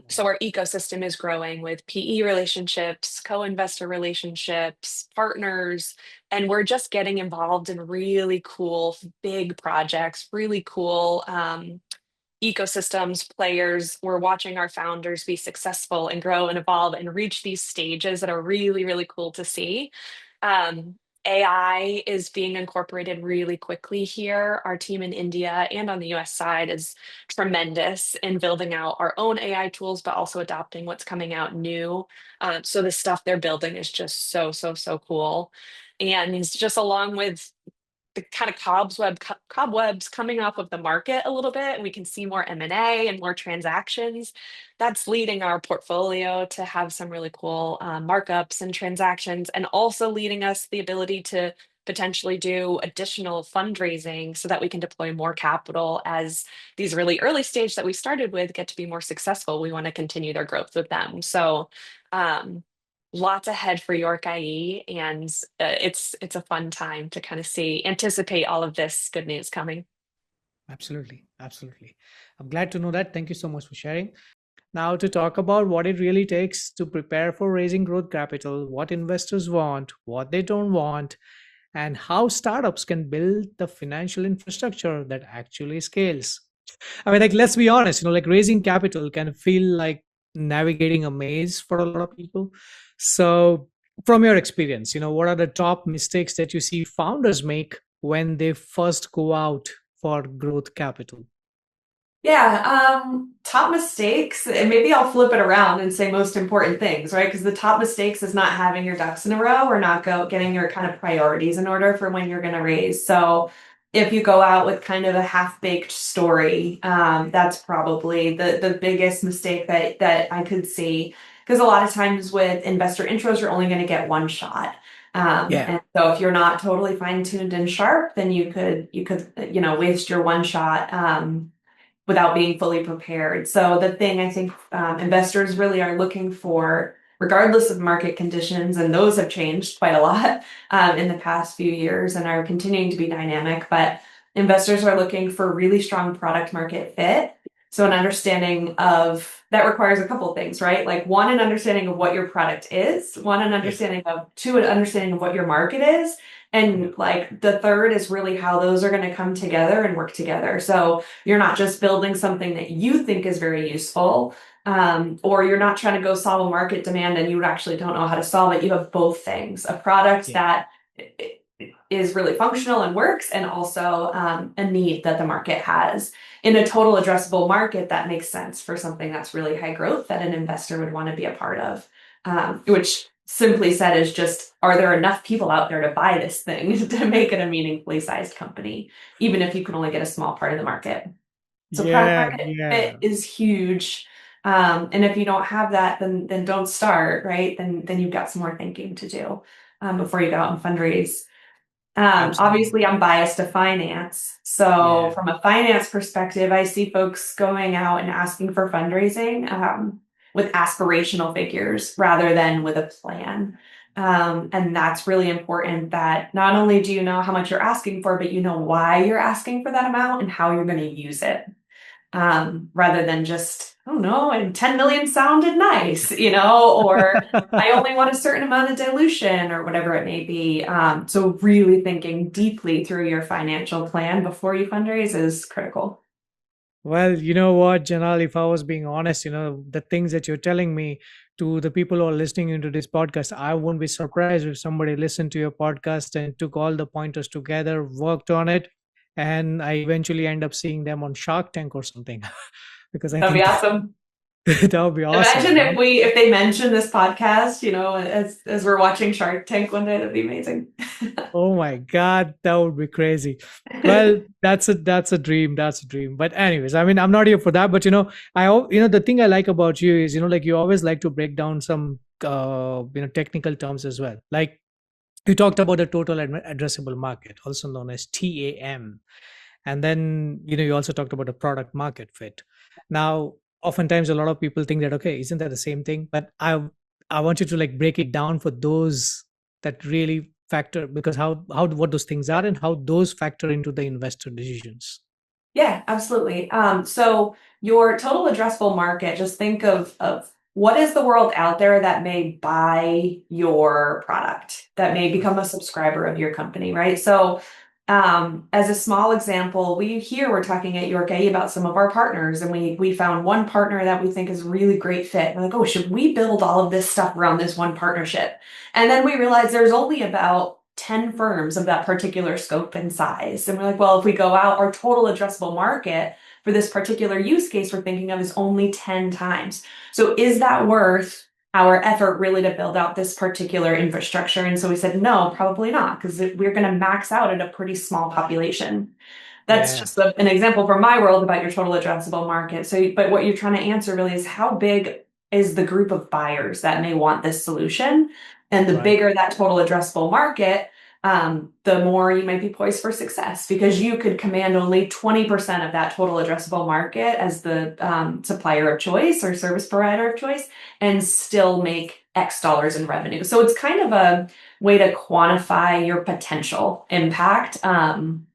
So our ecosystem is growing with PE relationships, co-investor relationships, partners, and we're just getting involved in really cool big projects, really cool ecosystems, players. We're watching our founders be successful and grow and evolve and reach these stages that are really, really cool to see. Um, AI is being incorporated really quickly here. Our team in India and on the US side is tremendous in building out our own AI tools, but also adopting what's coming out new. So the stuff they're building is just so, so, so cool. And it's just along with the kind of cobwebs coming off of the market a little bit, and we can see more M&A and more transactions. That's leading our portfolio to have some really cool markups and transactions, and also leading us the ability to potentially do additional fundraising so that we can deploy more capital as these really early stage that we started with get to be more successful. We want to continue their growth with them. So lots ahead for York IE, and it's a fun time to kind of anticipate all of this good news coming. Absolutely. Absolutely. I'm glad to know that. Thank you so much for sharing. Now, to talk about what it really takes to prepare for raising growth capital, what investors want, what they don't want, and how startups can build the financial infrastructure that actually scales. I mean, like, let's be honest, like raising capital can feel like navigating a maze for a lot of people. So, from your experience, what are the top mistakes that you see founders make when they first go out for growth capital? Yeah, top mistakes, and maybe I'll flip it around and say most important things, right? Because the top mistakes is not having your ducks in a row or not getting your kind of priorities in order for when you're going to raise. So if you go out with kind of a half-baked story, that's probably the biggest mistake that I could see. Because a lot of times with investor intros, you're only going to get one shot. Yeah. And so if you're not totally fine-tuned and sharp, then you could waste your one shot. Without being fully prepared. So the thing I think investors really are looking for, regardless of market conditions, and those have changed quite a lot in the past few years and are continuing to be dynamic, but investors are looking for really strong product market fit. So an understanding of that requires a couple of things, right? Like one, an understanding of what your product is, an understanding of two, an understanding of what your market is. And like the third is really how those are going to come together and work together. So you're not just building something that you think is very useful, or you're not trying to go solve a market demand and you actually don't know how to solve it. You have both things, a product that is really functional and works, and also a need that the market has in a total addressable market that makes sense for something that's really high growth that an investor would want to be a part of, which simply said is just, are there enough people out there to buy this thing to make it a meaningfully sized company, even if you can only get a small part of the market? So product market fit is huge. And if you don't have that, then don't start, right? Then you've got some more thinking to do before you go out and fundraise. Obviously I'm biased to finance. So from a finance perspective, I see folks going out and asking for fundraising with aspirational figures rather than with a plan. And that's really important, that not only do you know how much you're asking for, but you know why you're asking for that amount and how you're going to use it. Rather than just, oh no, and 10 million sounded nice, or I only want a certain amount of dilution or whatever it may be. So really thinking deeply through your financial plan before you fundraise is critical. Well, you know what, Janelle, if I was being honest, the things that you're telling me, to the people who are listening into this podcast, I wouldn't be surprised if somebody listened to your podcast and took all the pointers together, worked on it, and I eventually end up seeing them on Shark Tank or something. Because That'd be awesome. That would be awesome. Imagine if they mention this podcast, as we're watching Shark Tank one day, that'd be amazing. Oh my God, that would be crazy. Well, that's a dream. That's a dream. But anyways, I mean, I'm not here for that. But the thing I like about you is, like you always like to break down some technical terms as well. Like you talked about the total addressable market, also known as TAM, and then you also talked about the product market fit. Now, oftentimes a lot of people think that, okay, isn't that the same thing? But I want you to like break it down for those that really factor, because how what those things are and how those factor into the investor decisions. Yeah, absolutely. So your total addressable market, just think of what is the world out there that may buy your product, that may become a subscriber of your company, right? So as a small example, we're talking at York A about some of our partners, and we found one partner that we think is a really great fit. We're like, oh, should we build all of this stuff around this one partnership? And then we realized there's only about 10 firms of that particular scope and size. And we're like, well, if we go out, our total addressable market for this particular use case we're thinking of is only 10 times. So is that worth our effort really to build out this particular infrastructure? And so we said, no, probably not, because we're going to max out at a pretty small population. That's just an example from my world about your total addressable market. So, but what you're trying to answer really is how big is the group of buyers that may want this solution? And the bigger that total addressable market, the more you might be poised for success, because you could command only 20% of that total addressable market as the supplier of choice or service provider of choice and still make X dollars in revenue. So it's kind of a way to quantify your potential impact in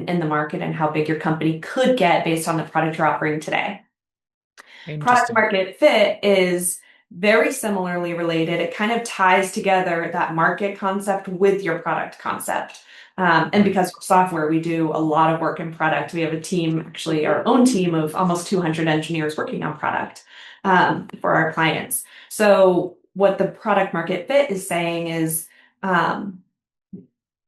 the market and how big your company could get based on the product you're offering today. Product market fit is very similarly related. It kind of ties together that market concept with your product concept. And because we're software, we do a lot of work in product. We have a team, actually our own team of almost 200 engineers working on product for our clients. So what the product market fit is saying is,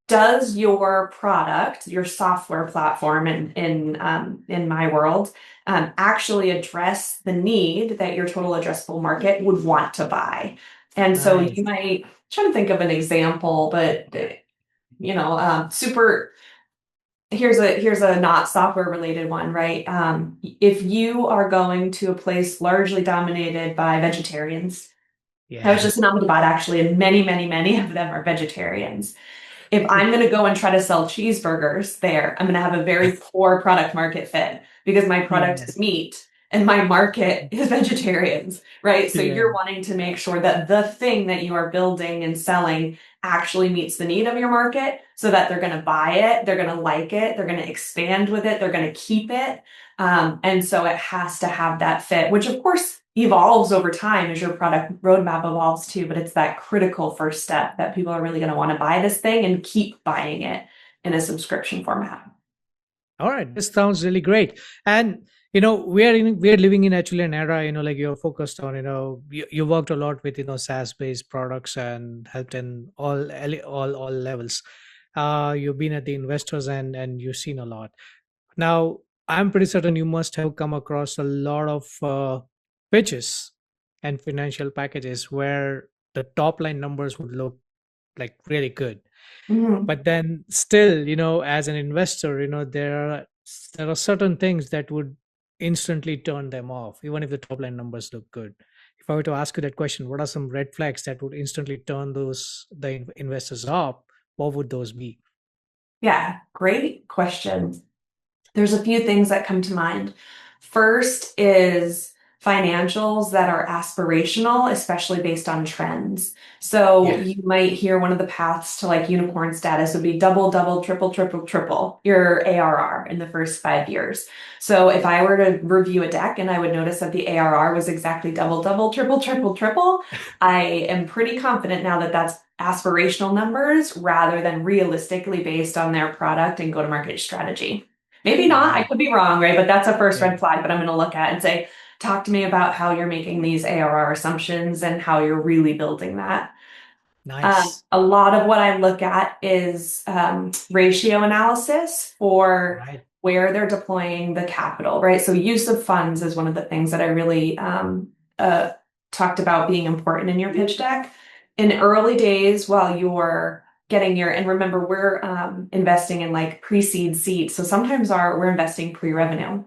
does your product, your software platform in my world, actually address the need that your total addressable market would want to buy? And so you might try to think of an example, but here's a not software related one, right? If you are going to a place largely dominated by vegetarians, I was just in Ahmedabad actually, and many of them are vegetarians. If I'm going to go and try to sell cheeseburgers there, I'm going to have a very poor product market fit because my product is meat and my market is vegetarians, right? So you're wanting to make sure that the thing that you are building and selling actually meets the need of your market so that they're going to buy it, they're going to like it, they're going to expand with it, they're going to keep it. And so it has to have that fit, which of course evolves over time as your product roadmap evolves too, but it's that critical first step that people are really going to want to buy this thing and keep buying it in a subscription format. All right, this sounds really great. And we are living in actually an era, like you're focused on, you worked a lot with SaaS based products and helped in all levels. You've been at the investors and you've seen a lot. Now I'm pretty certain you must have come across a lot of pitches and financial packages where the top line numbers would look like really good. But then still, as an investor, there are certain things that would instantly turn them off, even if the top line numbers look good. If I were to ask you that question, what are some red flags that would instantly turn the investors off? What would those be? Yeah, great question. There's a few things that come to mind. First is financials that are aspirational, especially based on trends. So you might hear one of the paths to like unicorn status would be double, triple your ARR in the first 5 years. So if I were to review a deck and I would notice that the ARR was exactly double, triple, I am pretty confident now that that's aspirational numbers rather than realistically based on their product and go-to-market strategy. Maybe not, I could be wrong, right? But that's a first red flag that I'm going to look at and say, talk to me about how you're making these ARR assumptions and how you're really building that. Nice. A lot of what I look at is ratio analysis for where they're deploying the capital, right? So use of funds is one of the things that I really talked about being important in your pitch deck. In early days, while you're getting and remember, we're investing in like pre-seed seed. So sometimes we're investing pre-revenue.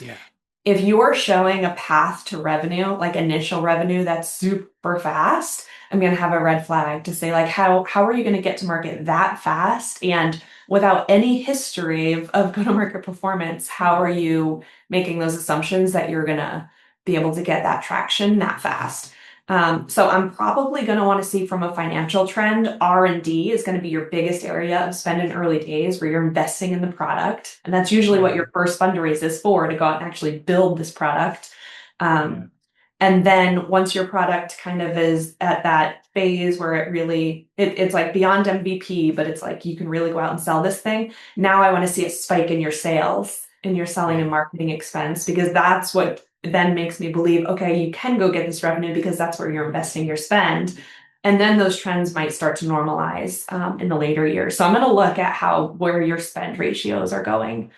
Yeah. if you're showing a path to revenue, like initial revenue that's super fast, I'm going to have a red flag to say, like, how are you going to get to market that fast? And without any history of go-to-market performance, how are you making those assumptions that you're going to be able to get that traction that fast? So I'm probably going to want to see from a financial trend, R&D is going to be your biggest area of spend in early days where you're investing in the product. And that's usually what your first fundraise is for, to go out and actually build this product. And then once your product kind of is at that phase where it really, it's like beyond MVP, but it's like you can really go out and sell this thing. Now I want to see a spike in your sales, in your selling and marketing expense, because that's what then makes me believe, okay, you can go get this revenue because that's where you're investing your spend. And then those trends might start to normalize in the later years. So I'm going to look at where your spend ratios are going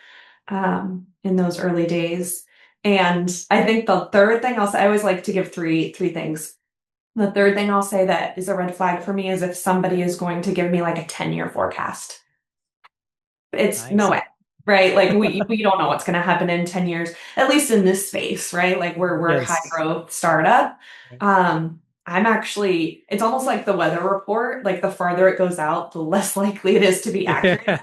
in those early days. And I think the third thing I'll say, I always like to give three things. The third thing I'll say that is a red flag for me is if somebody is going to give me like a 10-year forecast. It's no way, right? Like we don't know what's going to happen in 10 years, at least in this space, right? Like we're a high growth startup. I'm actually, it's almost like the weather report, like the farther it goes out, the less likely it is to be accurate.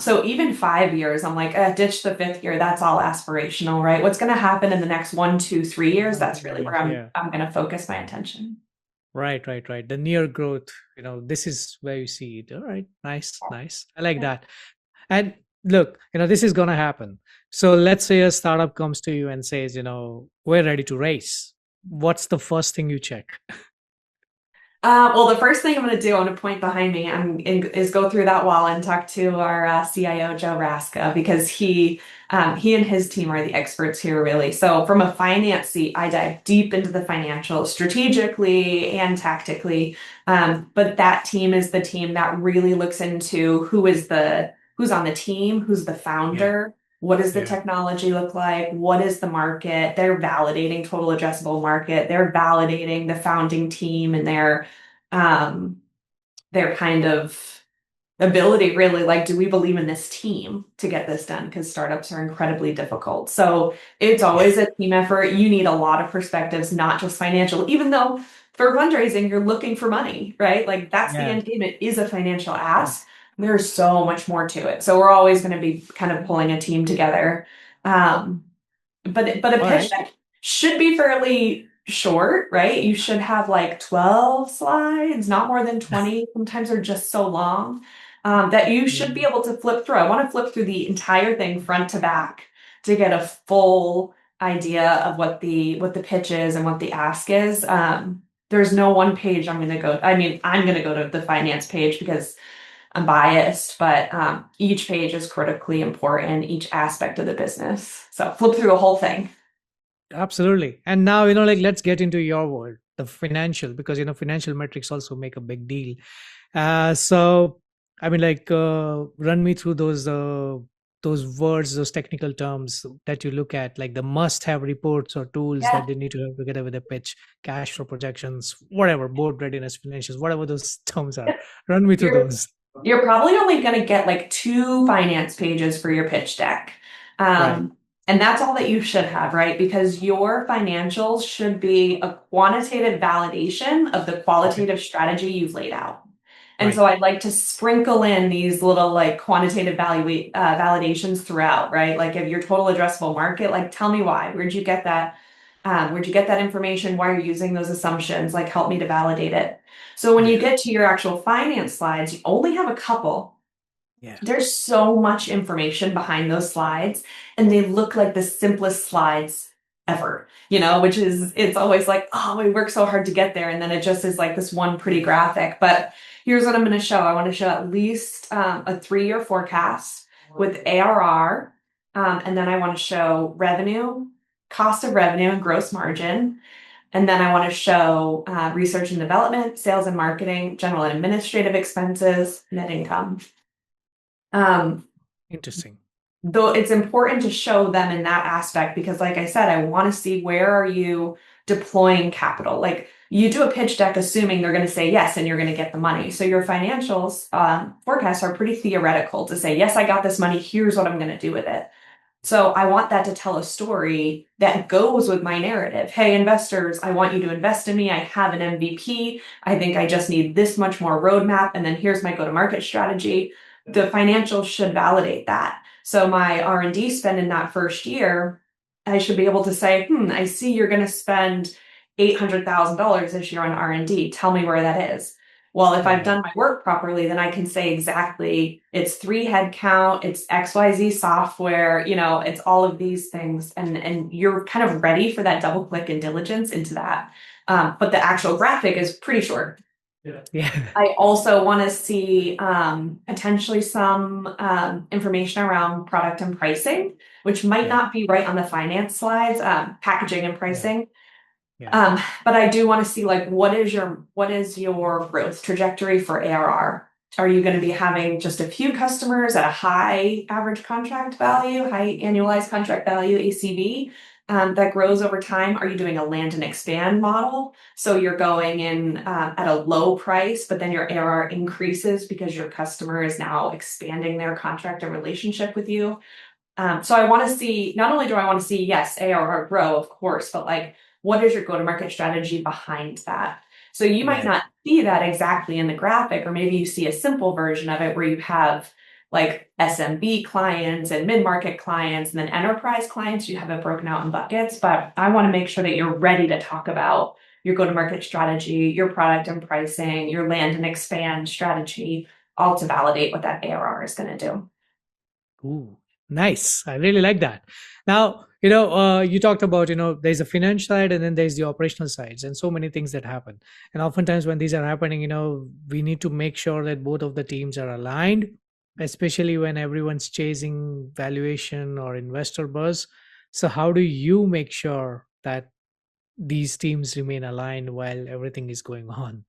So even 5 years, I'm like, ditch the 5th year. That's all aspirational, right? What's going to happen in the next 1, 2, 3 years? That's really where I'm going to focus my attention. Right. The near growth, this is where you see it. All right. Nice. I like that. And look, this is going to happen. So let's say a startup comes to you and says, we're ready to raise. What's the first thing you check? Well, the first thing I'm going to do, I'm going to point behind me, is go through that wall and talk to our CIO, Joe Raska, because he and his team are the experts here, really. So from a finance seat, I dive deep into the financials strategically and tactically. But that team is the team that really looks into who's on the team, who's the founder. What does the technology look like? What is the market? They're validating total addressable market. They're validating the founding team and their kind of ability, really, like, do we believe in this team to get this done? Because startups are incredibly difficult. So it's always a team effort. You need a lot of perspectives, not just financial, even though for fundraising, you're looking for money, right? Like that's the end game. It is a financial ask. There's so much more to it. So we're always going to be kind of pulling a team together. But a pitch deck should be fairly short, right? You should have like 12 slides, not more than 20. Sometimes they're just so long that you should be able to flip through. I want to flip through the entire thing front to back to get a full idea of what the pitch is and what the ask is. There's no one page I'm going to go. I mean, I'm going to go to the finance page because I'm biased, but each page is critically important, each aspect of the business. So flip through the whole thing. Absolutely. And now, let's get into your world, the financial, because, financial metrics also make a big deal. So, I mean, run me through those words, those technical terms that you look at, like the must-have reports or tools that they need to have together with a pitch, cash flow projections, whatever, board readiness, financials, whatever those terms are. Run me through those. You're probably only going to get like 2 finance pages for your pitch deck. And that's all that you should have, right? Because your financials should be a quantitative validation of the qualitative strategy you've laid out. And so I'd like to sprinkle in these little like quantitative validations throughout, right? Like if your total addressable market, like tell me why. Where'd you get that? Where'd you get that information? Why are you using those assumptions? Like help me to validate it. So when you get to your actual finance slides, you only have a couple. There's so much information behind those slides, and they look like the simplest slides ever, which is, it's always like, oh, we worked so hard to get there. And then it just is like this one pretty graphic. But here's what I'm going to show. I want to show at least a 3-year forecast with ARR. And then I want to show revenue, cost of revenue, and gross margin. And then I want to show research and development, sales and marketing, general and administrative expenses, net income. Interesting. Though it's important to show them in that aspect, because like I said, I want to see where are you deploying capital. Like you do a pitch deck assuming they're going to say yes and you're going to get the money. So your financials forecasts are pretty theoretical to say, yes, I got this money. Here's what I'm going to do with it. So I want that to tell a story that goes with my narrative. Hey, investors, I want you to invest in me. I have an MVP. I think I just need this much more roadmap. And then here's my go-to-market strategy. The financials should validate that. So my R&D spend in that first year, I should be able to say, I see you're going to spend $800,000 this year on R&D. Tell me where that is. Well, if I've done my work properly, then I can say exactly it's 3 head count, it's XYZ software, it's all of these things. And you're kind of ready for that double click and diligence into that. But the actual graphic is pretty short. Yeah. I also want to see potentially some information around product and pricing, which might not be right on the finance slides, packaging and pricing. But I do want to see what is your growth trajectory for ARR? Are you going to be having just a few customers at a high average contract value, high annualized contract value, ACV, that grows over time? Are you doing a land and expand model? So you're going in at a low price, but then your ARR increases because your customer is now expanding their contract and relationship with you. So I want to see, not only do I want to see, yes, ARR grow, of course, but what is your go-to-market strategy behind that? So you might not see that exactly in the graphic, or maybe you see a simple version of it where you have SMB clients and mid-market clients and then enterprise clients. You have it broken out in buckets, but I want to make sure that you're ready to talk about your go-to-market strategy, your product and pricing, your land and expand strategy, all to validate what that ARR is going to do. Ooh, nice. I really like that. Now, you talked about, there's a finance side and then there's the operational sides and so many things that happen. And oftentimes when these are happening, we need to make sure that both of the teams are aligned, especially when everyone's chasing valuation or investor buzz. So how do you make sure that these teams remain aligned while everything is going on?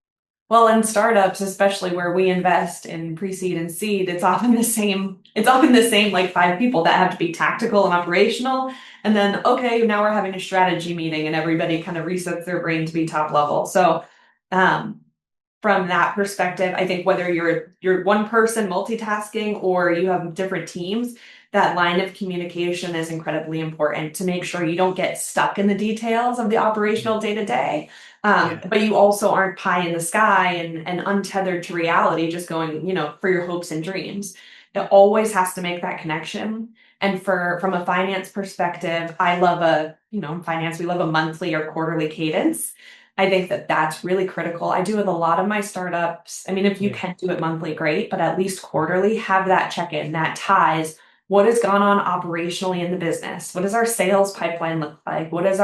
Well, in startups, especially where we invest in pre-seed and seed, it's often the same 5 people that have to be tactical and operational. And then, okay, now we're having a strategy meeting and everybody kind of resets their brain to be top level. So from that perspective, I think whether you're one person multitasking or you have different teams, that line of communication is incredibly important to make sure you don't get stuck in the details of the operational day-to-day. But you also aren't pie in the sky and untethered to reality, just going, for your hopes and dreams. It always has to make that connection. And from a finance perspective, I love in finance, we love a monthly or quarterly cadence. I think that that's really critical. I do with a lot of my startups. I mean, if you can do it monthly, great, but at least quarterly, have that check-in that ties what has gone on operationally in the business. What does our sales pipeline look like? What is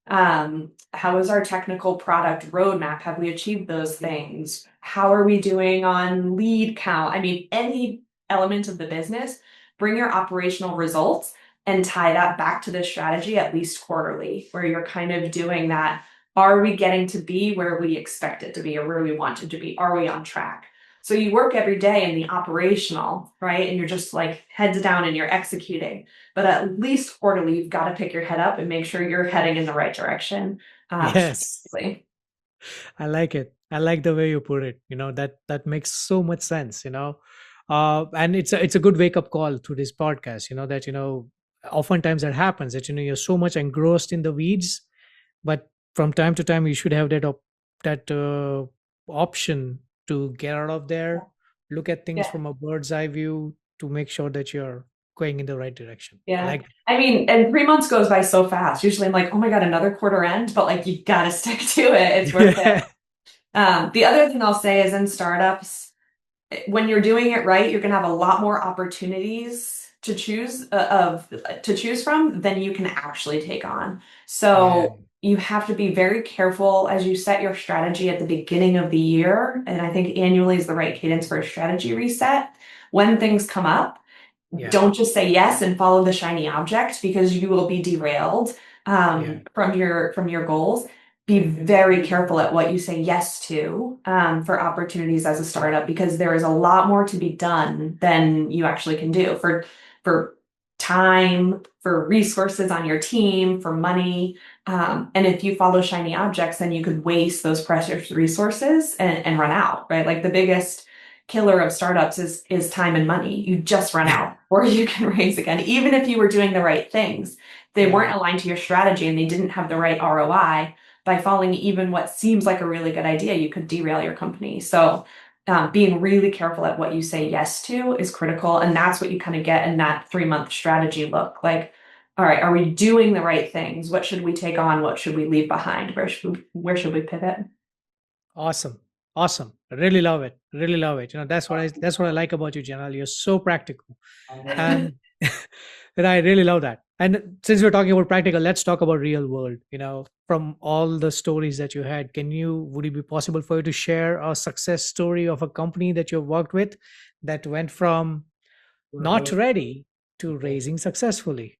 how is our technical product roadmap? Have we achieved those things? How are we doing on lead count? I mean, any element of the business, bring your operational results and tie that back to the strategy at least quarterly, where you're kind of doing that. Are we getting to be where we expect it to be or where we want it to be? Are we on track? So you work every day in the operational, right? And you're just heads down and you're executing. But at least quarterly, you've got to pick your head up and make sure you're heading in the right direction. Yes. I like it. I like the way you put it. That makes so much sense, and it's a good wake-up call to this podcast, that, oftentimes that happens that, you're so much engrossed in the weeds, but from time to time, you should have that option to get out of there, look at things from a bird's eye view to make sure that you're going in the right direction. Yeah. I mean, and 3 months goes by so fast. Usually I'm like, oh my God, another quarter end, but you got to stick to it. It's worth it. The other thing I'll say is in startups, when you're doing it right, you're going to have a lot more opportunities to choose from than you can actually take on. So you have to be very careful as you set your strategy at the beginning of the year. And I think annually is the right cadence for a strategy reset. When things come up, don't just say yes and follow the shiny object, because you will be derailed from your goals. Be very careful at what you say yes to for opportunities as a startup, because there is a lot more to be done than you actually can do for time, for resources on your team, for money. And if you follow shiny objects, then you could waste those precious resources and run out, right? The biggest killer of startups is time and money. You just run out, or you can raise again, even if you were doing the right things. They weren't aligned to your strategy and they didn't have the right ROI. By following even what seems like a really good idea, you could derail your company. So being really careful at what you say yes to is critical. And that's what you kind of get in that 3-month strategy look. Like, all right, are we doing the right things? What should we take on? What should we leave behind? Where should we pivot? Awesome. Awesome. I really love it. Really love it. That's what I like about you, Janelle. You're so practical. And and I really love that. And since we're talking about practical, let's talk about real world. From all the stories that you had, would it be possible for you to share a success story of a company that you've worked with that went from not ready to raising successfully?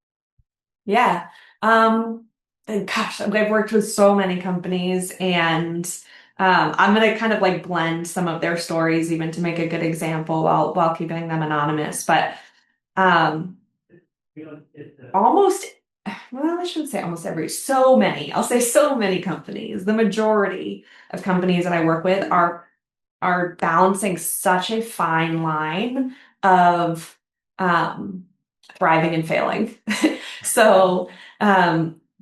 Yeah. And gosh, I've worked with so many companies, and I'm gonna kind of like blend some of their stories even to make a good example while keeping them anonymous. But um, almost, well, I shouldn't say almost I'll say so many companies. The majority of companies that I work with are balancing such a fine line of thriving and failing. So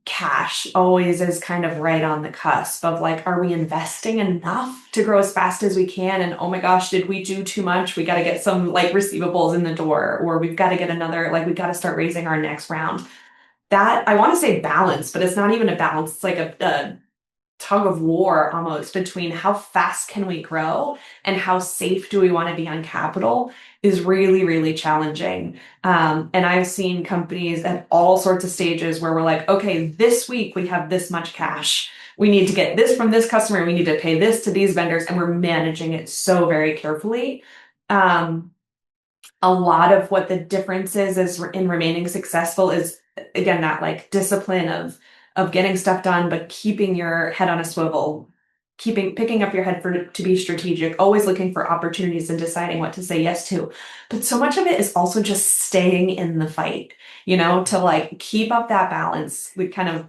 cash always is kind of right on the cusp of like, are we investing enough to grow as fast as we can? And oh my gosh, did we do too much? We got to get some like receivables in the door, or we've got to get another, like we got to start raising our next round. That I want to say balance, but it's not even a balance. It's like a tug of war almost between how fast can we grow and how safe do we want to be on capital is really, really challenging. And I've seen companies at all sorts of stages where we're like, okay, this week we have this much cash. We need to get this from this customer. We need to pay this to these vendors. And we're managing it so very carefully. A lot of what the difference is in remaining successful is, again, that like discipline of getting stuff done, but keeping your head on a swivel, picking up your head to be strategic, always looking for opportunities and deciding what to say yes to. But so much of it is also just staying in the fight, to like keep up that balance. We kind of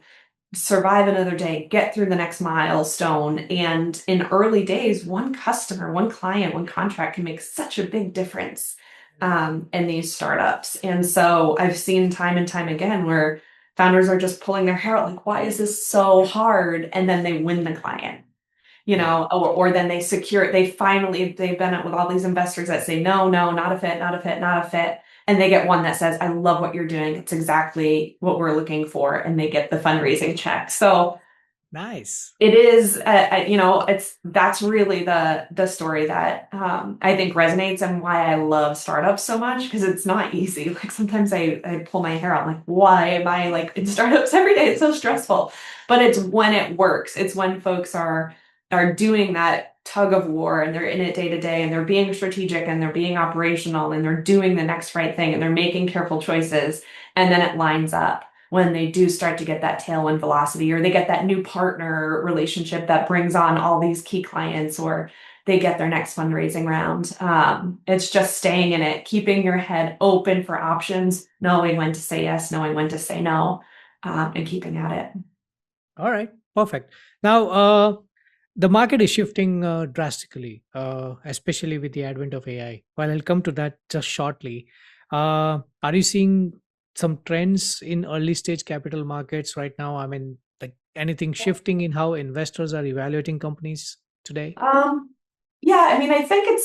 survive another day, get through the next milestone. And in early days, one customer, one client, one contract can make such a big difference in these startups. And so I've seen time and time again where founders are just pulling their hair out, like, why is this so hard? And then they win the client, or then they secure it. They've been with all these investors that say, no, not a fit, not a fit, not a fit. And they get one that says, I love what you're doing. It's exactly what we're looking for. And they get the fundraising check. So nice. It is, that's really the story that I think resonates, and why I love startups so much, because it's not easy. Like sometimes I pull my hair out, like, why am I like in startups every day? It's so stressful. But it's when it works. It's when folks are doing that tug of war, and they're in it day to day, and they're being strategic, and they're being operational, and they're doing the next right thing, and they're making careful choices, and then it lines up when they do start to get that tailwind velocity, or they get that new partner relationship that brings on all these key clients, or they get their next fundraising round. It's just staying in it, keeping your head open for options, knowing when to say yes, knowing when to say no, and keeping at it. All right, perfect. Now, the market is shifting drastically, especially with the advent of AI. Well, I'll come to that just shortly. Are you seeing some trends in early stage capital markets right now? I mean, like anything shifting in how investors are evaluating companies today? Yeah, I mean, I think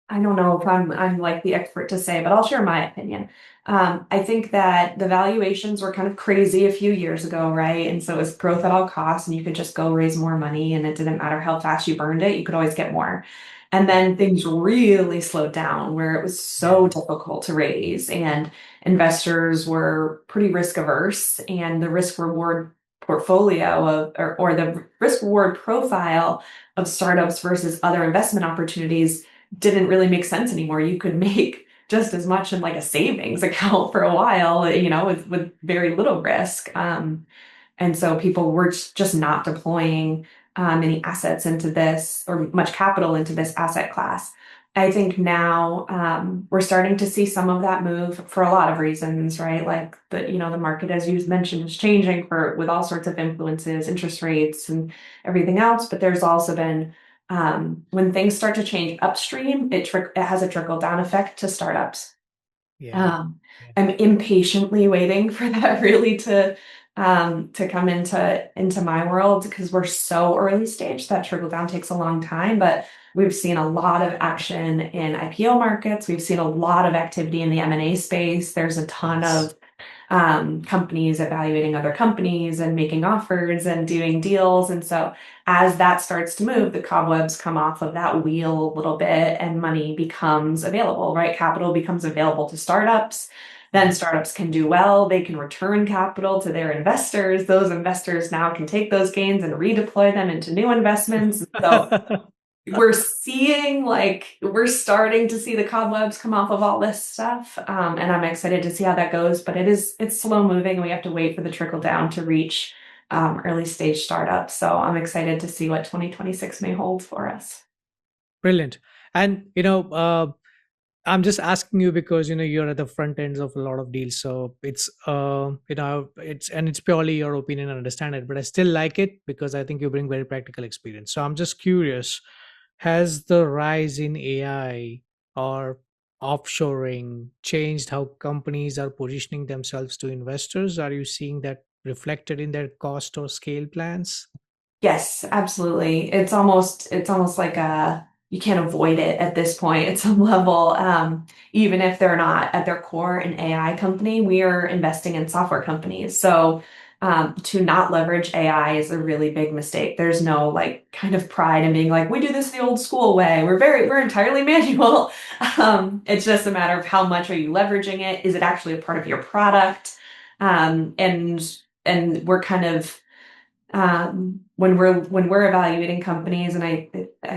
I don't know if I'm like the expert to say, but I'll share my opinion. I think that the valuations were kind of crazy a few years ago, right? And so it was growth at all costs, and you could just go raise more money, and it didn't matter how fast you burned it, you could always get more. And then things really slowed down where it was so difficult to raise, and investors were pretty risk averse, and the risk reward portfolio or the risk reward profile of startups versus other investment opportunities didn't really make sense anymore. You could make just as much in like a savings account for a while, with very little risk. And so people were just not deploying many assets into this, or much capital into this asset class. I think now we're starting to see some of that move for a lot of reasons, right? Like the market, as you mentioned, is changing with all sorts of influences, interest rates and everything else. But there's also been when things start to change upstream, it has a trickle down effect to startups. Yeah. I'm impatiently waiting for that really to come into my world, because we're so early stage. That trickle down takes a long time, but we've seen a lot of action in IPO markets. We've seen a lot of activity in the M&A space. There's a ton Yes. of companies evaluating other companies and making offers and doing deals. And so as that starts to move, the cobwebs come off of that wheel a little bit and money becomes available, right? Capital becomes available to startups. Then startups can do well. They can return capital to their investors. Those investors now can take those gains and redeploy them into new investments. So we're starting to see the cobwebs come off of all this stuff, and I'm excited to see how that goes, but it's slow moving. We have to wait for the trickle down to reach early stage startups, so I'm excited to see what 2026 may hold for us. Brilliant. And I'm just asking you because you're at the front ends of a lot of deals, so it's purely your opinion and understand it, but I still like it because I think you bring very practical experience. So I'm just curious, has the rise in AI or offshoring changed how companies are positioning themselves to investors? Are you seeing that reflected in their cost or scale plans? Yes, absolutely. It's almost like you can't avoid it at this point at some level. Even if they're not at their core an AI company, we are investing in software companies. So to not leverage AI is a really big mistake. There's no like kind of pride in being like, we do this the old school way. We're entirely manual. It's just a matter of how much are you leveraging it? Is it actually a part of your product? And we're kind of when we're evaluating companies, and I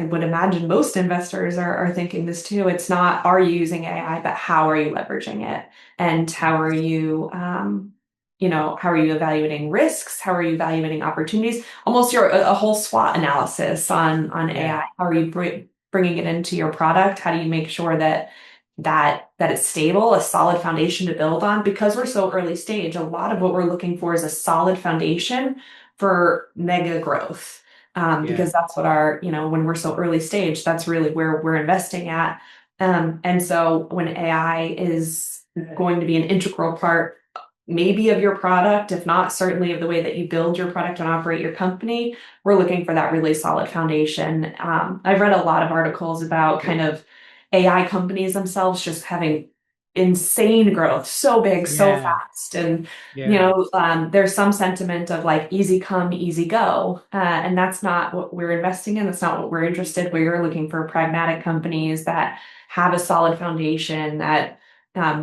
would imagine most investors are thinking this too. It's not are you using AI, but how are you leveraging it, and how are you evaluating risks? How are you evaluating opportunities? Almost a whole SWOT analysis on Yeah. AI. How are you bringing it into your product? How do you make sure that it's stable, a solid foundation to build on? Because we're so early stage, a lot of what we're looking for is a solid foundation for mega growth. Yeah. Because that's what when we're so early stage, that's really where we're investing at. And so when AI is going to be an integral part, maybe of your product, if not certainly of the way that you build your product and operate your company, we're looking for that really solid foundation. I've read a lot of articles about kind of AI companies themselves just having insane growth, so big, so Yeah. fast. And, Yeah. there's some sentiment of like easy come, easy go. And that's not what we're investing in. That's not what we're interested. We're looking for pragmatic companies that have a solid foundation that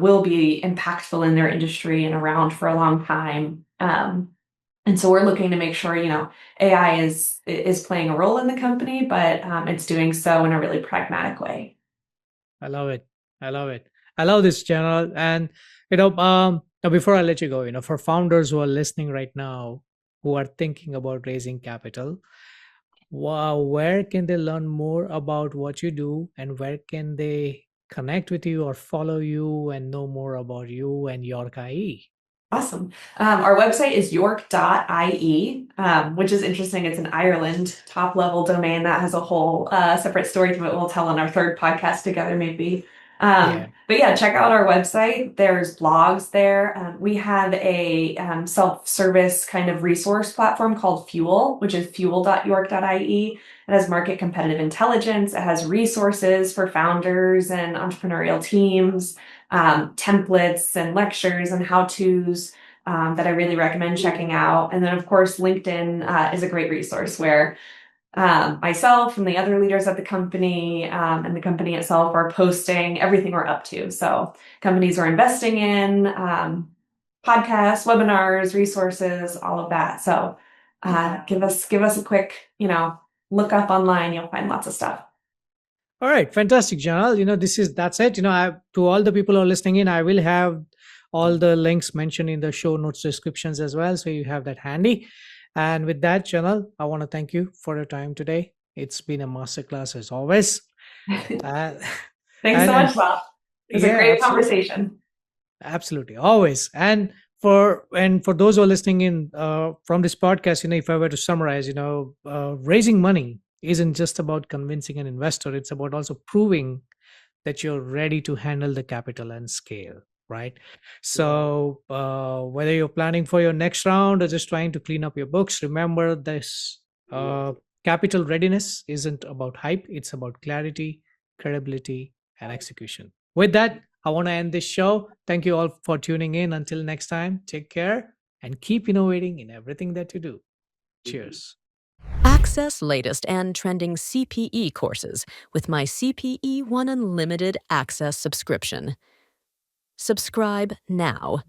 will be impactful in their industry and around for a long time. And so we're looking to make sure, AI is playing a role in the company, but it's doing so in a really pragmatic way. I love it. I love it. I love this channel. And now before I let you go, for founders who are listening right now, who are thinking about raising capital, wow, where can they learn more about what you do, and where can they connect with you or follow you and know more about you and York IE? Awesome. Our website is york.ie, which is interesting. It's an Ireland top level domain that has a whole separate story to it. We'll tell on our third podcast together, maybe. Yeah. But yeah, check out our website. There's blogs there. We have a self-service kind of resource platform called Fuel, which is fuel.york.ie. It has market competitive intelligence. It has resources for founders and entrepreneurial teams, templates and lectures and how-tos that I really recommend checking out. And then, of course, LinkedIn is a great resource where myself and the other leaders at the company and the company itself are posting everything we're up to. So companies we're investing in, podcasts, webinars, resources, all of that. So give us a quick, look up online. You'll find lots of stuff. All right, fantastic, Janelle. That's it. To all the people who are listening in, I will have all the links mentioned in the show notes descriptions as well, so you have that handy. And with that, Janelle, I want to thank you for your time today. It's been a masterclass as always. Uh, Thanks so and much, Bob. It was a yeah, great absolutely, conversation. absolutely, always. And for those who are listening in from this podcast, if I were to summarize, raising money isn't just about convincing an investor, it's about also proving that you're ready to handle the capital and scale, right? So, whether you're planning for your next round or just trying to clean up your books, remember this capital readiness isn't about hype, it's about clarity, credibility, and execution. With that, I want to end this show. Thank you all for tuning in. Until next time, take care and keep innovating in everything that you do. Cheers. Access latest and trending CPE courses with my CPE One Unlimited Access subscription. Subscribe now